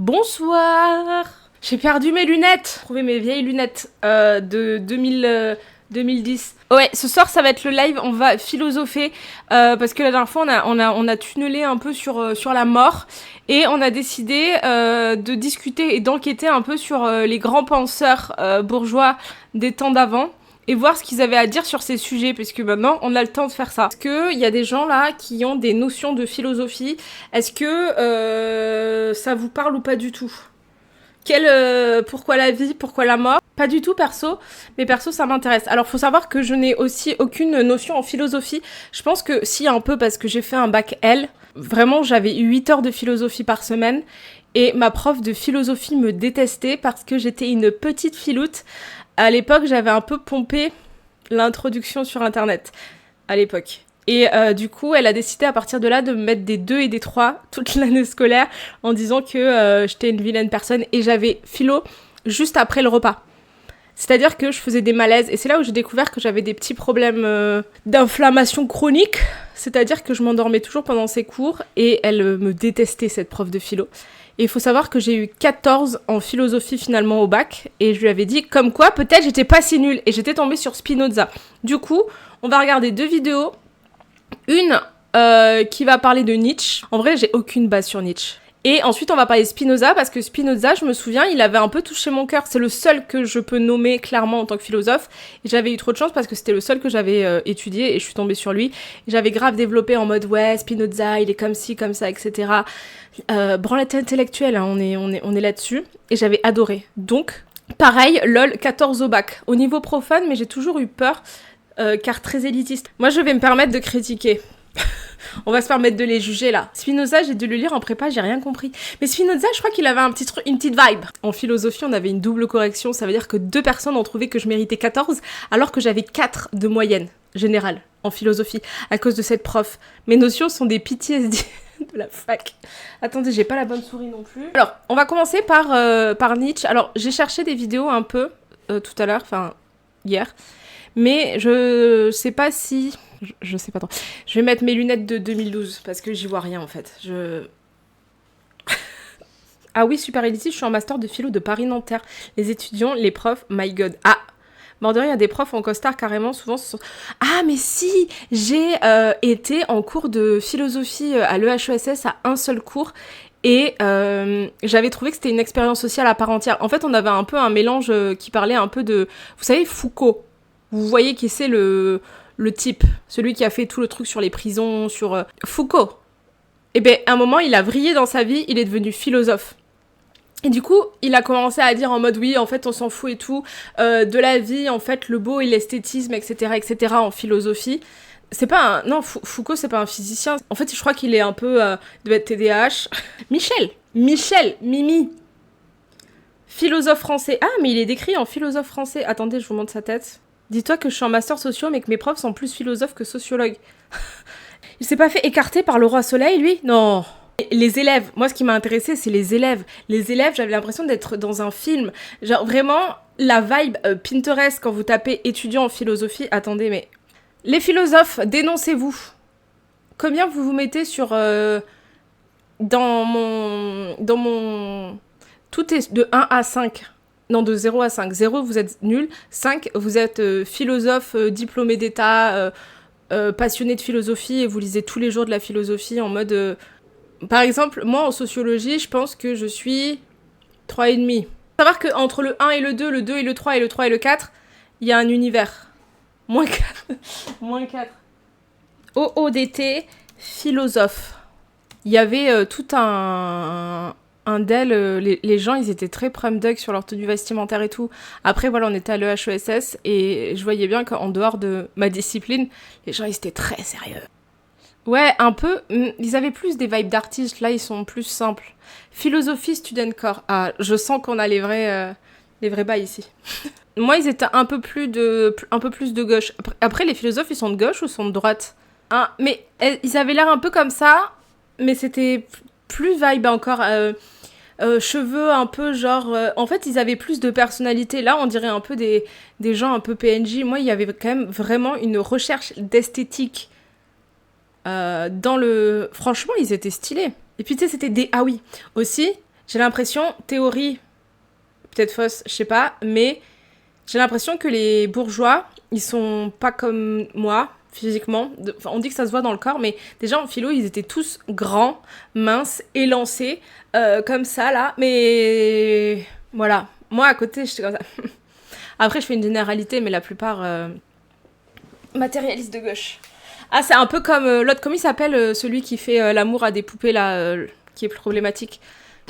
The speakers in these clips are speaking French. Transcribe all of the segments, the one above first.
Bonsoir. J'ai perdu mes lunettes. J'ai trouvé mes vieilles lunettes de 2010. Ouais, ce soir ça va être le live, on va philosopher parce que la dernière fois on a tunnelé un peu sur la mort et on a décidé de discuter et d'enquêter un peu sur les grands penseurs bourgeois des temps d'avant et voir ce qu'ils avaient à dire sur ces sujets, puisque maintenant on a le temps de faire ça. Est-ce qu'il y a des gens là qui ont des notions de philosophie? Est-ce que ça vous parle ou pas du tout? Pourquoi la vie, pourquoi la mort? Pas du tout perso, mais perso ça m'intéresse. Alors faut savoir que je n'ai aussi aucune notion en philosophie. Je pense que si, un peu, parce que j'ai fait un bac L. Vraiment j'avais 8 heures de philosophie par semaine. Et ma prof de philosophie me détestait parce que j'étais une petite filoute. À l'époque j'avais un peu pompé l'introduction sur internet. À l'époque. Et du coup, elle a décidé à partir de là de me mettre des 2 et des 3 toute l'année scolaire en disant que j'étais une vilaine personne. Et j'avais philo juste après le repas. C'est-à-dire que je faisais des malaises. Et c'est là où j'ai découvert que j'avais des petits problèmes d'inflammation chronique. C'est-à-dire que je m'endormais toujours pendant ses cours. Et elle me détestait, cette prof de philo. Et il faut savoir que j'ai eu 14 en philosophie finalement au bac. Et je lui avais dit comme quoi peut-être j'étais pas si nulle. Et j'étais tombée sur Spinoza. Du coup, on va regarder 2 vidéos. Une qui va parler de Nietzsche. En vrai, j'ai aucune base sur Nietzsche. Et ensuite, on va parler de Spinoza, parce que Spinoza, je me souviens, il avait un peu touché mon cœur. C'est le seul que je peux nommer clairement en tant que philosophe. Et j'avais eu trop de chance parce que c'était le seul que j'avais étudié et je suis tombée sur lui. Et j'avais grave développé en mode, ouais, Spinoza, il est comme ci, comme ça, etc. Branlette intellectuelle, hein, on est là-dessus. Et j'avais adoré. Donc, pareil, lol, 14 au bac. Au niveau profane, mais j'ai toujours eu peur, car très élitiste. Moi, je vais me permettre de critiquer. On va se permettre de les juger là. Spinoza, j'ai dû le lire en prépa, j'ai rien compris. Mais Spinoza, je crois qu'il avait une petite vibe. En philosophie, on avait une double correction. Ça veut dire que 2 personnes ont trouvé que je méritais 14, alors que j'avais 4 de moyenne générale en philosophie, à cause de cette prof. Mes notions sont des PTSD de la fac. Attendez, j'ai pas la bonne souris non plus. Alors, on va commencer par Nietzsche. Alors, j'ai cherché des vidéos un peu tout à l'heure, enfin hier. Mais je sais pas si... Je sais pas trop. Je vais mettre mes lunettes de 2012 parce que j'y vois rien en fait. Ah oui, super élitiste, je suis en master de philo de Paris-Nanterre. Les étudiants, les profs, my god. Ah, mort de rien, il y a des profs en costard carrément, souvent ce sont... Ah mais si, j'ai été en cours de philosophie à l'EHESS à un seul cours. Et j'avais trouvé que c'était une expérience sociale à part entière. En fait, on avait un peu un mélange qui parlait un peu de... Vous savez, Foucault. Vous voyez qui c'est le type, celui qui a fait tout le truc sur les prisons, sur... Foucault. Et ben, à un moment, il a vrillé dans sa vie, il est devenu philosophe. Et du coup, il a commencé à dire en mode, oui, en fait, on s'en fout et tout, de la vie, en fait, le beau et l'esthétisme, etc., en philosophie. C'est pas un... Non, Foucault, c'est pas un physicien. En fait, je crois qu'il est un peu... doit être TDAH. Michel, Mimi. Philosophe français. Ah, mais il est décrit en philosophe français. Attendez, je vous montre sa tête. Dis-toi que je suis en master sociaux, mais que mes profs sont plus philosophes que sociologues. Il s'est pas fait écarter par le roi Soleil, lui? Non. Les élèves, moi ce qui m'a intéressé, c'est les élèves. Les élèves, j'avais l'impression d'être dans un film. Genre vraiment, la vibe Pinterest quand vous tapez étudiant en philosophie. Attendez, mais... Les philosophes, dénoncez-vous. Combien vous vous mettez sur... Dans mon... Tout est de 1 à 5. Non, de 0 à 5. 0, vous êtes nul. 5, vous êtes philosophe, diplômé d'État, passionné de philosophie, et vous lisez tous les jours de la philosophie en mode... Par exemple, moi, en sociologie, je pense que je suis 3,5. Savoir qu'entre le 1 et le 2 et le 3 et le 3 et le 4, il y a un univers. Moins 4. Moins 4. OODT, philosophe. Il y avait tout un DEL, les gens, ils étaient très prom-dug sur leur tenue vestimentaire et tout. Après, voilà, on était à l'EHESS et je voyais bien qu'en dehors de ma discipline, les gens, ils étaient très sérieux. Ouais, un peu. Ils avaient plus des vibes d'artistes, là, ils sont plus simples. Philosophie, student corps. Ah, je sens qu'on a les vrais bails ici. Moi, ils étaient un peu plus de gauche. Après, les philosophes, ils sont de gauche ou sont de droite? Ah, mais ils avaient l'air un peu comme ça, mais c'était plus vibe encore... cheveux un peu genre... en fait, ils avaient plus de personnalité. Là, on dirait un peu des gens un peu PNJ. Moi, il y avait quand même vraiment une recherche d'esthétique dans le... Franchement, ils étaient stylés. Et puis, tu sais, c'était des... Ah oui, aussi, j'ai l'impression, théorie, peut-être fausse, je sais pas, mais j'ai l'impression que les bourgeois, ils sont pas comme moi, physiquement. On dit que ça se voit dans le corps, mais déjà en philo, ils étaient tous grands, minces, élancés, comme ça, là. Mais voilà, moi à côté, j'étais comme ça. Après, je fais une généralité, mais la plupart matérialistes de gauche. Ah, c'est un peu comme l'autre, comment il s'appelle, celui qui fait l'amour à des poupées, là, qui est problématique,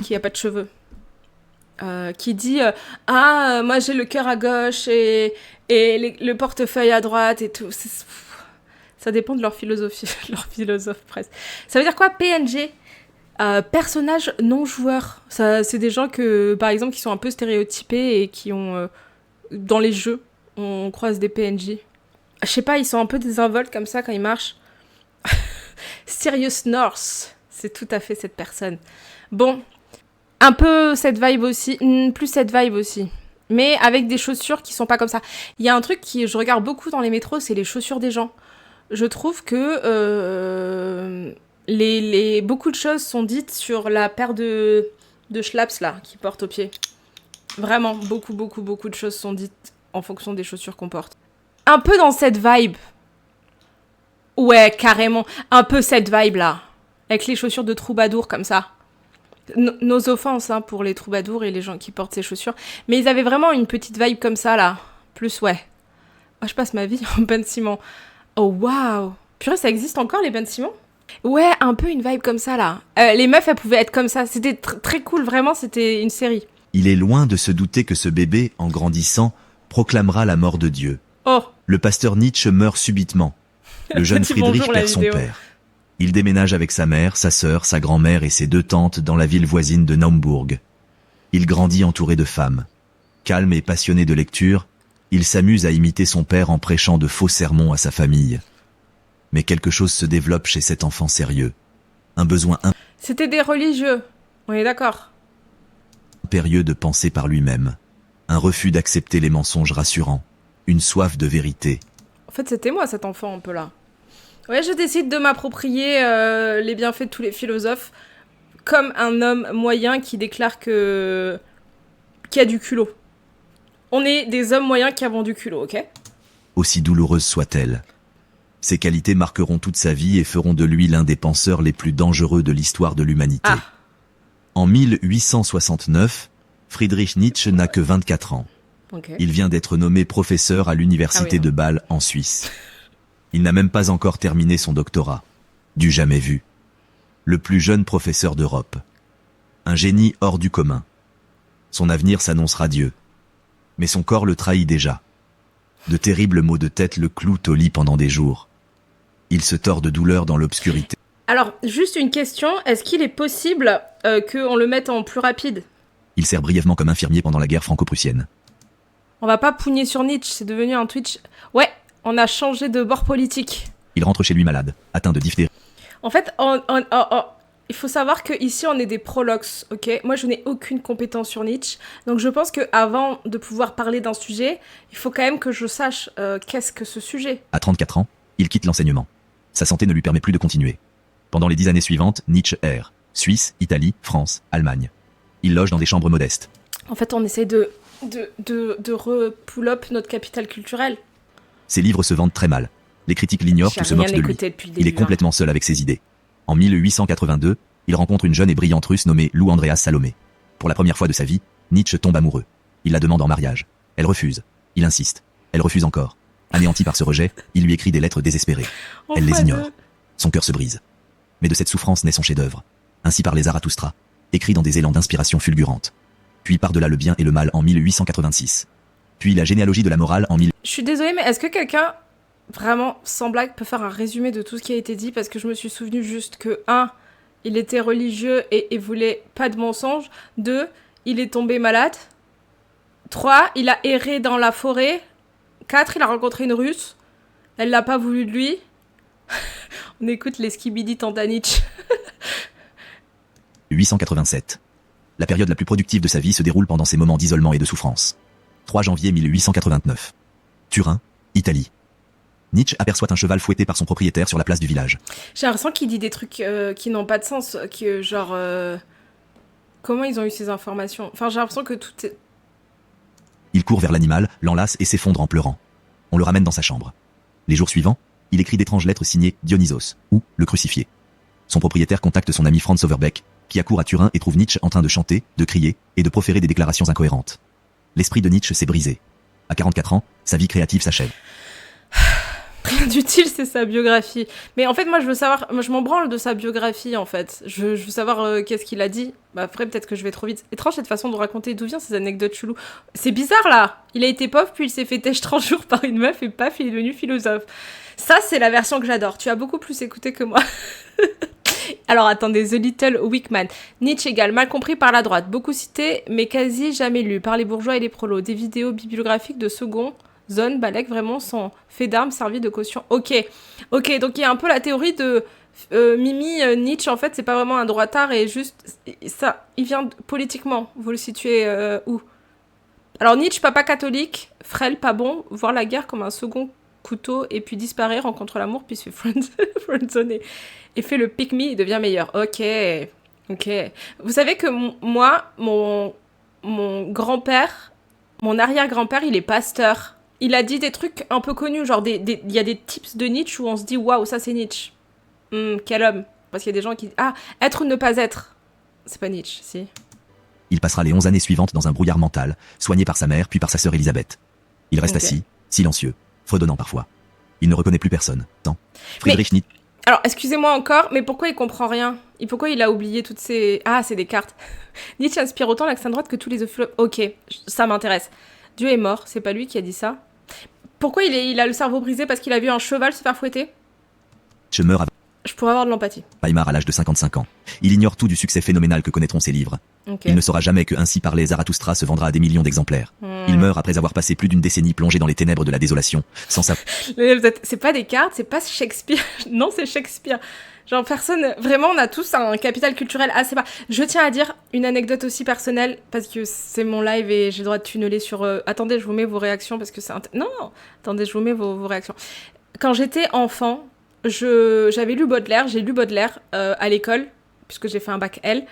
qui a pas de cheveux. Qui dit moi j'ai le cœur à gauche et le portefeuille à droite et tout. Ça dépend de leur philosophie, leur philosophe presque. Ça veut dire quoi, PNG? Personnage non joueur. Ça, c'est des gens que, par exemple, qui sont un peu stéréotypés et qui ont dans les jeux, on croise des PNJ. Je sais pas, ils sont un peu désinvoltes comme ça quand ils marchent. Sirius North, c'est tout à fait cette personne. Bon. Un peu cette vibe aussi, plus cette vibe aussi. Mais avec des chaussures qui sont pas comme ça. Il y a un truc que je regarde beaucoup dans les métros, c'est les chaussures des gens. Je trouve que beaucoup de choses sont dites sur la paire de schlaps là, qu'ils portent aux pieds. Vraiment, beaucoup de choses sont dites en fonction des chaussures qu'on porte. Un peu dans cette vibe. Ouais, carrément. Un peu cette vibe là. Avec les chaussures de troubadour comme ça. Nos offenses pour les troubadours et les gens qui portent ces chaussures. Mais ils avaient vraiment une petite vibe comme ça, là. Plus, ouais. Moi, je passe ma vie en Ben Simon. Oh, waouh. Purée, ça existe encore, les Ben Simon? Ouais, un peu une vibe comme ça, là. Les meufs, elles pouvaient être comme ça. C'était très cool, vraiment, c'était une série. Il est loin de se douter que ce bébé, en grandissant, proclamera la mort de Dieu. Oh. Le pasteur Nietzsche meurt subitement. Le jeune Friedrich perd son père. Il déménage avec sa mère, sa sœur, sa grand-mère et ses 2 tantes dans la ville voisine de Naumbourg. Il grandit entouré de femmes. Calme et passionné de lecture, il s'amuse à imiter son père en prêchant de faux sermons à sa famille. Mais quelque chose se développe chez cet enfant sérieux. Un besoin C'était des religieux, on est d'accord. Impérieux de penser par lui-même. Un refus d'accepter les mensonges rassurants. Une soif de vérité. En fait, c'était moi cet enfant un peu là. Ouais, je décide de m'approprier les bienfaits de tous les philosophes comme un homme moyen qui déclare qu'il a du culot. On est des hommes moyens qui avons du culot, ok? Aussi douloureuse soit-elle. Ces qualités marqueront toute sa vie et feront de lui l'un des penseurs les plus dangereux de l'histoire de l'humanité. En 1869, Friedrich Nietzsche n'a que 24 ans. Okay. Il vient d'être nommé professeur à l'université de Bâle en Suisse. Il n'a même pas encore terminé son doctorat. Du jamais vu. Le plus jeune professeur d'Europe. Un génie hors du commun. Son avenir s'annonce radieux. Mais son corps le trahit déjà. De terribles maux de tête le clouent au lit pendant des jours. Il se tord de douleur dans l'obscurité. Alors, juste une question, est-ce qu'il est possible qu'on le mette en plus rapide? Il sert brièvement comme infirmier pendant la guerre franco-prussienne. On va pas pougner sur Nietzsche, c'est devenu un Twitch. Ouais, on a changé de bord politique. Il rentre chez lui malade, atteint de diphtérie. En fait, il faut savoir qu'ici, on est des prolox, ok? Moi, je n'ai aucune compétence sur Nietzsche. Donc, je pense qu'avant de pouvoir parler d'un sujet, il faut quand même que je sache qu'est-ce que ce sujet. À 34 ans, il quitte l'enseignement. Sa santé ne lui permet plus de continuer. Pendant les 10 années suivantes, Nietzsche erre. Suisse, Italie, France, Allemagne. Il loge dans des chambres modestes. En fait, on essaie de re-pull-up notre capital culturel. Ses livres se vendent très mal. Les critiques l'ignorent ou se moquent de lui. Il est complètement seul avec ses idées. En 1882, il rencontre une jeune et brillante russe nommée Lou Andreas Salomé. Pour la première fois de sa vie, Nietzsche tombe amoureux. Il la demande en mariage. Elle refuse. Il insiste. Elle refuse encore. Anéanti par ce rejet, il lui écrit des lettres désespérées. Elle les ignore. Son cœur se brise. Mais de cette souffrance naît son chef-d'œuvre. Ainsi parlait Zarathustra, écrit dans des élans d'inspiration fulgurante. Puis par-delà le bien et le mal en 1886. Puis la généalogie de la morale en 1000. Je suis désolée, mais est-ce que quelqu'un, vraiment, sans blague, peut faire un résumé de tout ce qui a été dit? Parce que je me suis souvenu juste que 1. Il était religieux et voulait pas de mensonges. 2. Il est tombé malade. 3. Il a erré dans la forêt. 4. Il a rencontré une Russe. Elle l'a pas voulu de lui. On écoute les skibidi Tantanich. 887. La période la plus productive de sa vie se déroule pendant ces moments d'isolement et de souffrance. 3 janvier 1889. Turin, Italie. Nietzsche aperçoit un cheval fouetté par son propriétaire sur la place du village. J'ai l'impression qu'il dit des trucs qui n'ont pas de sens, que genre... Comment ils ont eu ces informations? Enfin, j'ai l'impression que tout est... Il court vers l'animal, l'enlace et s'effondre en pleurant. On le ramène dans sa chambre. Les jours suivants, il écrit d'étranges lettres signées Dionysos, ou le crucifié. Son propriétaire contacte son ami Franz Overbeck, qui accourt à Turin et trouve Nietzsche en train de chanter, de crier et de proférer des déclarations incohérentes. L'esprit de Nietzsche s'est brisé. À 44 ans, sa vie créative s'achève. Rien d'utile, c'est sa biographie. Mais en fait, moi, je veux savoir... Moi, je m'en branle de sa biographie, en fait. Je veux savoir qu'est-ce qu'il a dit. Bah, après, peut-être que je vais trop vite. Étrange, cette façon de raconter d'où vient ces anecdotes cheloues. C'est bizarre, là. Il a été pauvre, puis il s'est fait têche 30 jours par une meuf, et paf, il est devenu philosophe. Ça, c'est la version que j'adore. Tu as beaucoup plus écouté que moi. Alors, attendez. The Little Weak Man. Nietzsche égale mal compris par la droite. Beaucoup cité, mais quasi jamais lu. Par les bourgeois et les prolos. Des vidéos bibliographiques de second... Zone, Balek, vraiment son fait d'armes servi de caution. Ok, donc il y a un peu la théorie de Mimi, Nietzsche, en fait, c'est pas vraiment un droitard et juste, ça, il vient politiquement, vous le situez où? Alors Nietzsche, papa catholique, frêle, pas bon, voir la guerre comme un second couteau et puis disparaît, rencontre l'amour, puis se fait friendzone et fait le pick me et devient meilleur. Ok. Vous savez que moi, mon grand-père, mon arrière-grand-père, il est pasteur. Il a dit des trucs un peu connus, genre il y a des tips de Nietzsche où on se dit waouh, ça c'est Nietzsche. Quel homme. Parce qu'il y a des gens qui disent être ou ne pas être. C'est pas Nietzsche, si. Il passera les 11 années suivantes dans un brouillard mental, soigné par sa mère puis par sa sœur Elisabeth. Il reste assis, silencieux, fredonnant parfois. Il ne reconnaît plus personne. Tant. Friedrich Nietzsche. Alors, excusez-moi encore, mais pourquoi il comprend rien? Et pourquoi il a oublié toutes ces... Ah, c'est des cartes. Nietzsche inspire autant l'extrême droite que tous les philosophes. Ok, ça m'intéresse. Dieu est mort, c'est pas lui qui a dit ça. Pourquoi il a le cerveau brisé parce qu'il a vu un cheval se faire fouetter? Je meurs Je pourrais avoir de l'empathie. Weimar à l'âge de 55 ans. Il ignore tout du succès phénoménal que connaîtront ses livres. Okay. Il ne saura jamais que Ainsi parlait Zarathustra se vendra à des millions d'exemplaires. Il meurt après avoir passé plus d'une décennie plongé dans les ténèbres de la désolation, sans sa... C'est pas des cartes, c'est pas Shakespeare. Non, c'est Shakespeare. Genre personne... Vraiment, on a tous un capital culturel assez bas. Je tiens à dire une anecdote aussi personnelle, parce que c'est mon live et j'ai le droit de tunneler sur... Attendez, je vous mets vos réactions, parce que c'est... Non, attendez, je vous mets vos réactions. Quand j'étais enfant, j'avais lu Baudelaire, j'ai lu Baudelaire à l'école, puisque j'ai fait un bac L.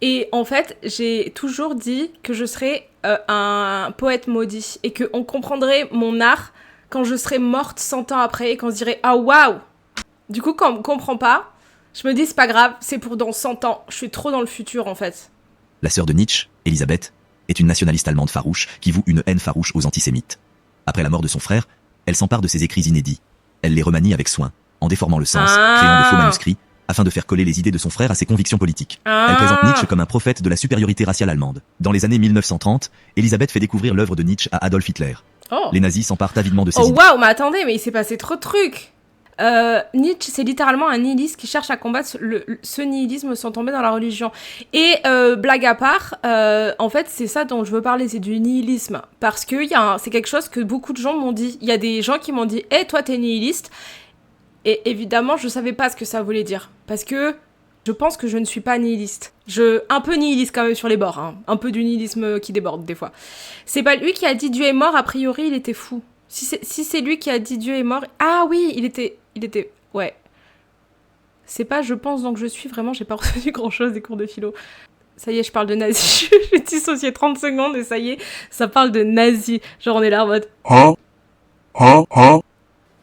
Et en fait, j'ai toujours dit que je serais un poète maudit et qu'on comprendrait mon art quand je serais morte 100 ans après et qu'on se dirait « Ah, waouh !» Du coup, quand on me comprend pas, je me dis « C'est pas grave, c'est pour dans 100 ans. Je suis trop dans le futur, en fait. » La sœur de Nietzsche, Elisabeth, est une nationaliste allemande farouche qui voue une haine farouche aux antisémites. Après la mort de son frère, elle s'empare de ses écrits inédits. Elle les remanie avec soin, en déformant le sens, créant de faux manuscrits, afin de faire coller les idées de son frère à ses convictions politiques. Elle présente Nietzsche comme un prophète de la supériorité raciale allemande. Dans les années 1930, Elisabeth fait découvrir l'œuvre de Nietzsche à Adolf Hitler. Les nazis s'emparent avidement de ses idées. Oh waouh, mais attendez, mais il s'est passé trop de trucs. Nietzsche, c'est littéralement un nihiliste qui cherche à combattre ce nihilisme sans tomber dans la religion. Et blague à part, en fait, c'est ça dont je veux parler, c'est du nihilisme. Parce que c'est quelque chose que beaucoup de gens m'ont dit. Il y a des gens qui m'ont dit « Hey, toi, t'es nihiliste ?» Et évidemment, je savais pas ce que ça voulait dire. Parce que je pense que je ne suis pas nihiliste. Un peu nihiliste quand même sur les bords. Hein. Un peu du nihilisme qui déborde des fois. C'est pas lui qui a dit Dieu est mort, a priori, il était fou. Si c'est lui qui a dit Dieu est mort... Ah oui, il était... Ouais. C'est pas je pense donc je suis, vraiment, j'ai pas retenu grand-chose des cours de philo. Ça y est, je parle de nazi. Je vais dissocier 30 secondes et ça y est, ça parle de nazi. Genre on est là en mode...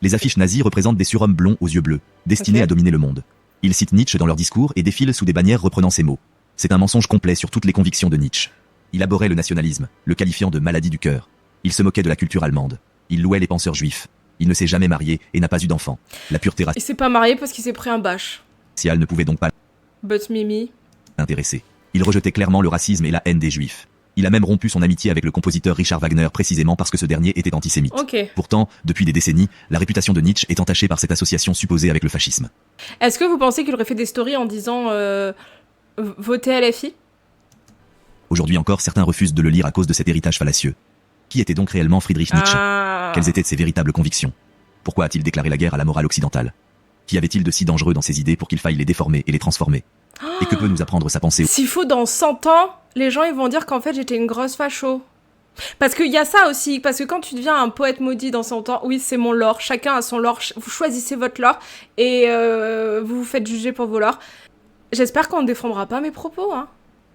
Les affiches nazies représentent des surhommes blonds aux yeux bleus, destinés à dominer le monde. Ils citent Nietzsche dans leurs discours et défilent sous des bannières reprenant ces mots. C'est un mensonge complet sur toutes les convictions de Nietzsche. Il abhorrait le nationalisme, le qualifiant de maladie du cœur. Il se moquait de la culture allemande. Il louait les penseurs juifs. Il ne s'est jamais marié et n'a pas eu d'enfant. La pureté Il s'est pas marié parce qu'il s'est pris un bâche. raciale ne pouvait donc pas But Mimi. l'intéresser. Il rejetait clairement le racisme et la haine des juifs. Il a même rompu son amitié avec le compositeur Richard Wagner précisément parce que ce dernier était antisémite. Pourtant, depuis des décennies, la réputation de Nietzsche est entachée par cette association supposée avec le fascisme. Est-ce que vous pensez qu'il aurait fait des stories en disant votez LFI? Aujourd'hui encore, certains refusent de le lire à cause de cet héritage fallacieux. Qui était donc réellement Friedrich Nietzsche? Quelles étaient ses véritables convictions? Pourquoi a-t-il déclaré la guerre à la morale occidentale? Qu'y avait-il de si dangereux dans ses idées pour qu'il faille les déformer et les transformer? Et que peut nous apprendre sa pensée? S'il faut, dans 100 ans, les gens ils vont dire qu'en fait j'étais une grosse facho. Parce qu'il y a ça aussi, parce que quand tu deviens un poète maudit dans 100 ans, oui c'est mon lore, chacun a son lore, vous choisissez votre lore et vous vous faites juger pour vos lores. J'espère qu'on ne défendra pas mes propos, hein.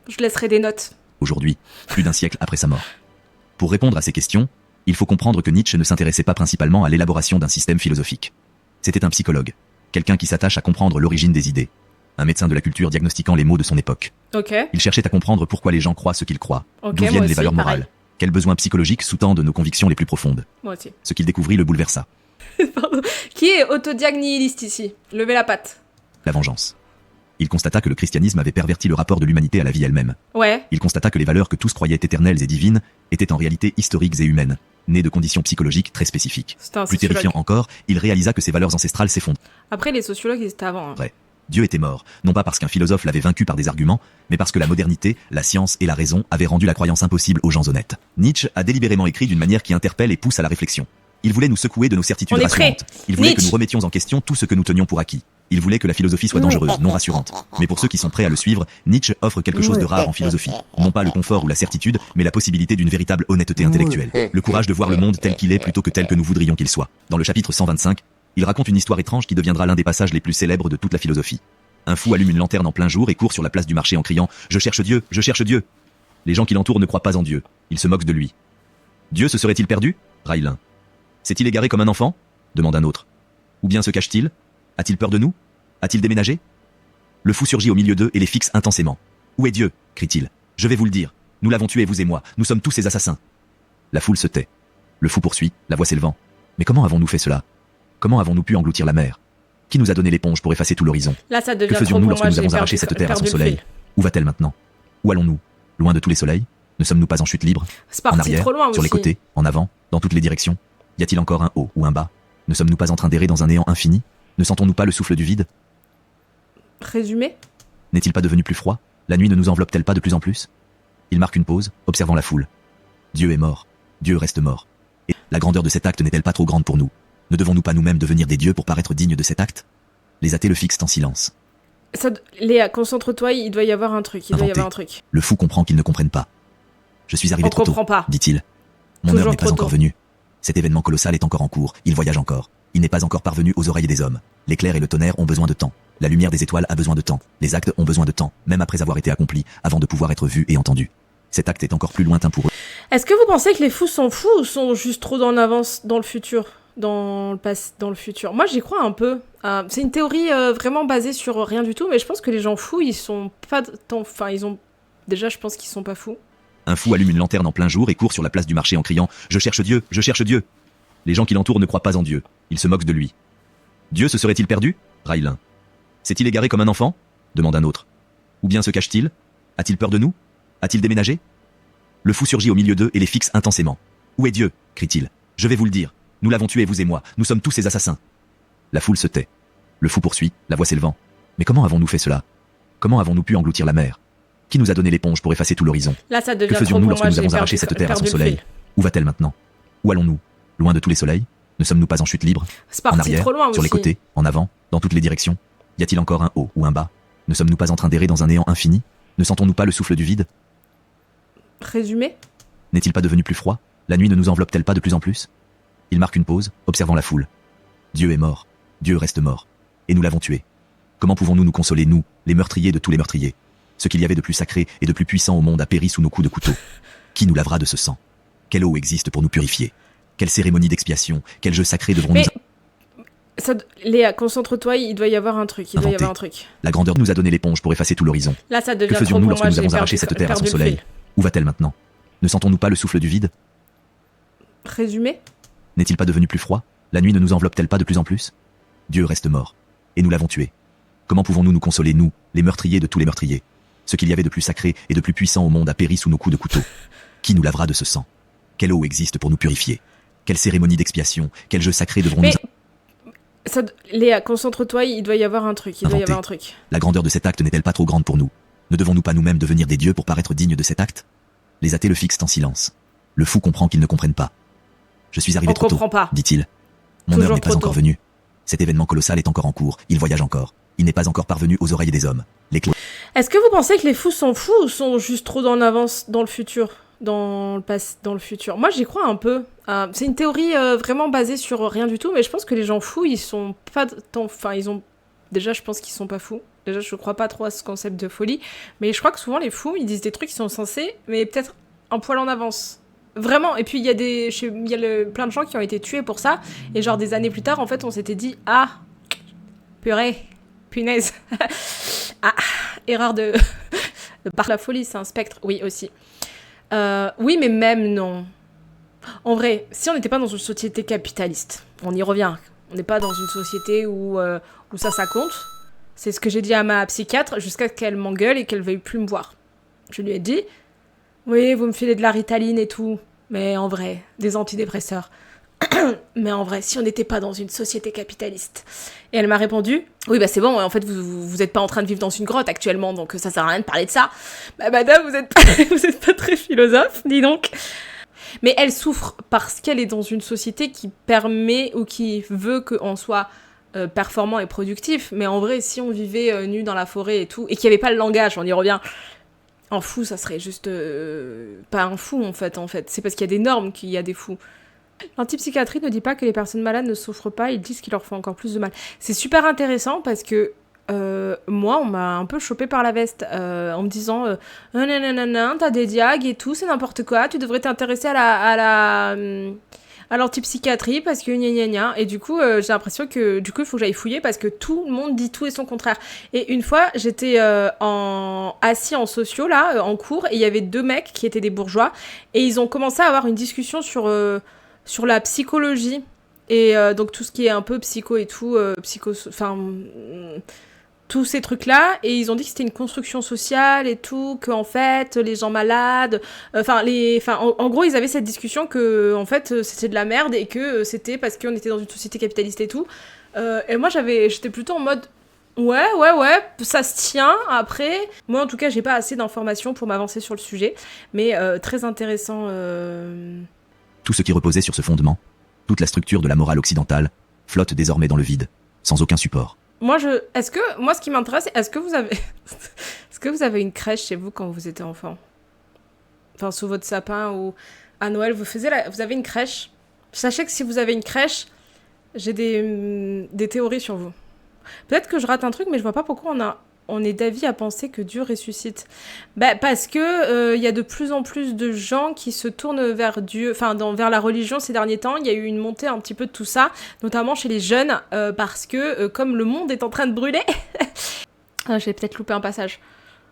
Je laisserai des notes. Aujourd'hui, plus d'un siècle après sa mort. Pour répondre à ces questions, il faut comprendre que Nietzsche ne s'intéressait pas principalement à l'élaboration d'un système philosophique. C'était un psychologue, quelqu'un qui s'attache à comprendre l'origine des idées, un médecin de la culture diagnostiquant les maux de son époque. Il cherchait à comprendre pourquoi les gens croient ce qu'ils croient, d'où viennent les valeurs morales, quels besoins psychologiques sous-tendent nos convictions les plus profondes. Moi aussi. Ce qu'il découvrit le bouleversa. Pardon. Qui est autodiag nihiliste ici? Levez la patte. La vengeance. Il constata que le christianisme avait perverti le rapport de l'humanité à la vie elle-même. Il constata que les valeurs que tous croyaient éternelles et divines étaient en réalité historiques et humaines, nées de conditions psychologiques très spécifiques. Plus terrifiant encore, il réalisa que ces valeurs ancestrales s'effondrent. Après, les sociologues, ils étaient avant. Vrai. Dieu était mort, non pas parce qu'un philosophe l'avait vaincu par des arguments, mais parce que la modernité, la science et la raison avaient rendu la croyance impossible aux gens honnêtes. Nietzsche a délibérément écrit d'une manière qui interpelle et pousse à la réflexion. Il voulait nous secouer de nos certitudes rassurantes. Il voulait que nous remettions en question tout ce que nous tenions pour acquis. Il voulait que la philosophie soit dangereuse, non rassurante. Mais pour ceux qui sont prêts à le suivre, Nietzsche offre quelque chose de rare en philosophie. Non pas le confort ou la certitude, mais la possibilité d'une véritable honnêteté intellectuelle. Le courage de voir le monde tel qu'il est plutôt que tel que nous voudrions qu'il soit. Dans le chapitre 125, il raconte une histoire étrange qui deviendra l'un des passages les plus célèbres de toute la philosophie. Un fou allume une lanterne en plein jour et court sur la place du marché en criant « Je cherche Dieu, je cherche Dieu !» Les gens qui l'entourent ne croient pas en Dieu. Ils se moquent de lui. « Dieu se serait-il perdu ?» raille l'un. « S'est-il égaré comme un enfant ?» demande un autre. « Ou bien se cache-t-il ? A-t-il peur de nous ? A-t-il déménagé ?» Le fou surgit au milieu d'eux et les fixe intensément. « Où est Dieu ?» crie-t-il. « Je vais vous le dire. Nous l'avons tué, vous et moi. Nous sommes tous ses assassins. » La foule se tait. Le fou poursuit, la voix s'élevant. « Mais comment avons-nous fait cela ? Comment avons-nous pu engloutir la mer ? Qui nous a donné l'éponge pour effacer tout l'horizon ? Là, ça devient Que faisions-nous lorsque nous avons arraché cette terre à son soleil ? Où va-t-elle maintenant ? Où allons-nous ? Loin de tous les soleils ? Ne sommes-nous pas en chute libre ? En arrière, sur les côtés, en avant, dans toutes les directions ? Y a-t-il encore un haut ou un bas ? Ne sommes-nous pas en train d'errer dans un néant infini ? Ne sentons-nous pas le souffle du vide ? Résumé ? N'est-il pas devenu plus froid ? La nuit ne nous enveloppe-t-elle pas de plus en plus ? Il marque une pause, observant la foule. Dieu est mort. Dieu reste mort. Et la grandeur de cet acte n'est-elle pas trop grande pour nous ? Ne devons-nous pas nous-mêmes devenir des dieux pour paraître dignes de cet acte ? Les athées le fixent en silence. Léa, concentre-toi, il doit y avoir un truc. Le fou comprend qu'il ne comprenne pas. Je suis arrivé trop tôt, dit-il. Mon heure n'est pas encore venue. Cet événement colossal est encore en cours, il voyage encore. Il n'est pas encore parvenu aux oreilles des hommes. L'éclair et le tonnerre ont besoin de temps. La lumière des étoiles a besoin de temps. Les actes ont besoin de temps, même après avoir été accomplis, avant de pouvoir être vus et entendus. Cet acte est encore plus lointain pour eux. Est-ce que vous pensez que les fous sont fous ou sont juste trop en avance dans le futur ? Dans le futur. Moi, j'y crois un peu. C'est une théorie vraiment basée sur rien du tout, mais je pense que les gens fous, ils sont pas tant... Enfin, ils ont... Déjà, je pense qu'ils sont pas fous. Un fou allume une lanterne en plein jour et court sur la place du marché en criant « Je cherche Dieu, je cherche Dieu !» Les gens qui l'entourent ne croient pas en Dieu. Ils se moquent de lui. « Dieu se serait-il perdu ?» raille l'un. « S'est-il égaré comme un enfant ?» demande un autre. « Ou bien se cache-t-il ? A-t-il peur de nous ? A-t-il déménagé ?» Le fou surgit au milieu d'eux et les fixe intensément. « Où est Dieu ?» crie-t-il. « Je vais vous le dire. Nous l'avons tué, vous et moi. Nous sommes tous ses assassins. » La foule se tait. Le fou poursuit, la voix s'élevant. « Mais comment avons-nous fait cela ? Comment avons-nous pu engloutir la mer ? Qui nous a donné l'éponge pour effacer tout l'horizon ? Là, ça devient Que faisions-nous lorsque nous avons arraché cette terre à son soleil ? Où va-t-elle maintenant ? Où allons-nous ? Loin de tous les soleils ? Ne sommes-nous pas en chute libre ? En arrière, sur les côtés, en avant, dans toutes les directions ? Y a-t-il encore un haut ou un bas ? Ne sommes-nous pas en train d'errer dans un néant infini ? Ne sentons-nous pas le souffle du vide ? Résumé ? N'est-il pas devenu plus froid ? La nuit ne nous enveloppe-t-elle pas de plus en plus ? Il marque une pause, observant la foule. Dieu est mort. Dieu reste mort. Et nous l'avons tué. Comment pouvons-nous nous consoler, nous, les meurtriers de tous les meurtriers ? Ce qu'il y avait de plus sacré et de plus puissant au monde a péri sous nos coups de couteau. Qui nous lavera de ce sang ? Quelle eau existe pour nous purifier ? Quelle cérémonie d'expiation ? Quel jeu sacré devrons-nous... Léa, concentre-toi, il doit y avoir un truc. La grandeur nous a donné l'éponge pour effacer tout l'horizon. Là, ça devient que faisions-nous lorsque nous avons arraché cette terre à son soleil ? Où va-t-elle maintenant ? Ne sentons-nous pas le souffle du vide ? Résumé ? N'est-il pas devenu plus froid ? La nuit ne nous enveloppe-t-elle pas de plus en plus ? Dieu reste mort. Et nous l'avons tué. Comment pouvons-nous nous consoler, nous, les meurtriers de tous les meurtriers ? Ce qu'il y avait de plus sacré et de plus puissant au monde a péri sous nos coups de couteau. Qui nous lavera de ce sang ? Quelle eau existe pour nous purifier ? Quelle cérémonie d'expiation ? Quel jeu sacré devrons-nous... Léa, concentre-toi, il doit y avoir un truc. La grandeur de cet acte n'est-elle pas trop grande pour nous ? Ne devons-nous pas nous-mêmes devenir des dieux pour paraître dignes de cet acte ? Les athées le fixent en silence. Le fou comprend qu'ils ne comprennent pas. Je suis arrivé trop tôt, dit-il. Mon heure n'est pas encore venue. Cet événement colossal est encore en cours, il voyage encore. Il n'est pas encore parvenu aux oreilles des hommes. Est-ce que vous pensez que les fous sont fous ou sont juste trop en avance dans le futur ? Dans le futur. Moi, j'y crois un peu. C'est une théorie vraiment basée sur rien du tout, mais je pense que les gens fous, ils sont pas tant... Enfin, ils ont... Déjà, je pense qu'ils sont pas fous. Déjà, je crois pas trop à ce concept de folie. Mais je crois que souvent, les fous, ils disent des trucs qui sont censés, mais peut-être un poil en avance. Vraiment. Et puis, il y a plein de gens qui ont été tués pour ça. Et genre, des années plus tard, en fait, on s'était dit, ah, purée, punaise. Ah, erreur de... par la folie, c'est un spectre. Oui, aussi. Oui, mais même non. En vrai, si on n'était pas dans une société capitaliste, on y revient. On n'est pas dans une société où ça compte. C'est ce que j'ai dit à ma psychiatre jusqu'à ce qu'elle m'engueule et qu'elle veuille plus me voir. Je lui ai dit, oui, vous me filez de la Ritaline et tout, mais en vrai, des antidépresseurs. Mais en vrai, si on n'était pas dans une société capitaliste. Et elle m'a répondu, oui, bah c'est bon, en fait, vous êtes pas en train de vivre dans une grotte actuellement, donc ça sert à rien de parler de ça. Bah madame, vous êtes pas très philosophe, dis donc. Mais elle souffre parce qu'elle est dans une société qui permet ou qui veut qu'on soit performant et productif. Mais en vrai, si on vivait nu dans la forêt et tout, et qu'il n'y avait pas le langage, on y revient, un fou, ça serait juste pas un fou en fait. C'est parce qu'il y a des normes qu'il y a des fous. L'antipsychiatrie ne dit pas que les personnes malades ne souffrent pas, ils disent qu'il leur faut encore plus de mal. C'est super intéressant parce que moi, on m'a un peu chopé par la veste en me disant nanana, t'as des diags et tout, c'est n'importe quoi, tu devrais t'intéresser à l'antipsychiatrie parce que gna gna gna. Et du coup, j'ai l'impression que du coup, il faut que j'aille fouiller parce que tout le monde dit tout et son contraire. Et une fois, j'étais assis en sociaux, là, en cours, et il y avait 2 mecs qui étaient des bourgeois et ils ont commencé à avoir une discussion sur la psychologie. Et donc tout ce qui est un peu psycho et tout, tous ces trucs-là, et ils ont dit que c'était une construction sociale et tout, qu'en fait, les gens malades, en gros, ils avaient cette discussion que, en fait, c'était de la merde et que c'était parce qu'on était dans une société capitaliste et tout. Et moi, j'étais plutôt en mode, ouais, ça se tient. Après, moi, en tout cas, j'ai pas assez d'informations pour m'avancer sur le sujet, mais très intéressant. Tout ce qui reposait sur ce fondement, toute la structure de la morale occidentale, flotte désormais dans le vide, sans aucun support. Moi, ce qui m'intéresse, est-ce que vous avez une crèche chez vous quand vous étiez enfant? Enfin, sous votre sapin ou à Noël, vous avez une crèche? Sachez que si vous avez une crèche, j'ai des théories sur vous. Peut-être que je rate un truc, mais je vois pas pourquoi on est d'avis à penser que Dieu ressuscite. Bah, parce que y a de plus en plus de gens qui se tournent vers Dieu, vers la religion ces derniers temps. Il y a eu une montée un petit peu de tout ça, notamment chez les jeunes, parce que comme le monde est en train de brûler... j'ai peut-être loupé un passage.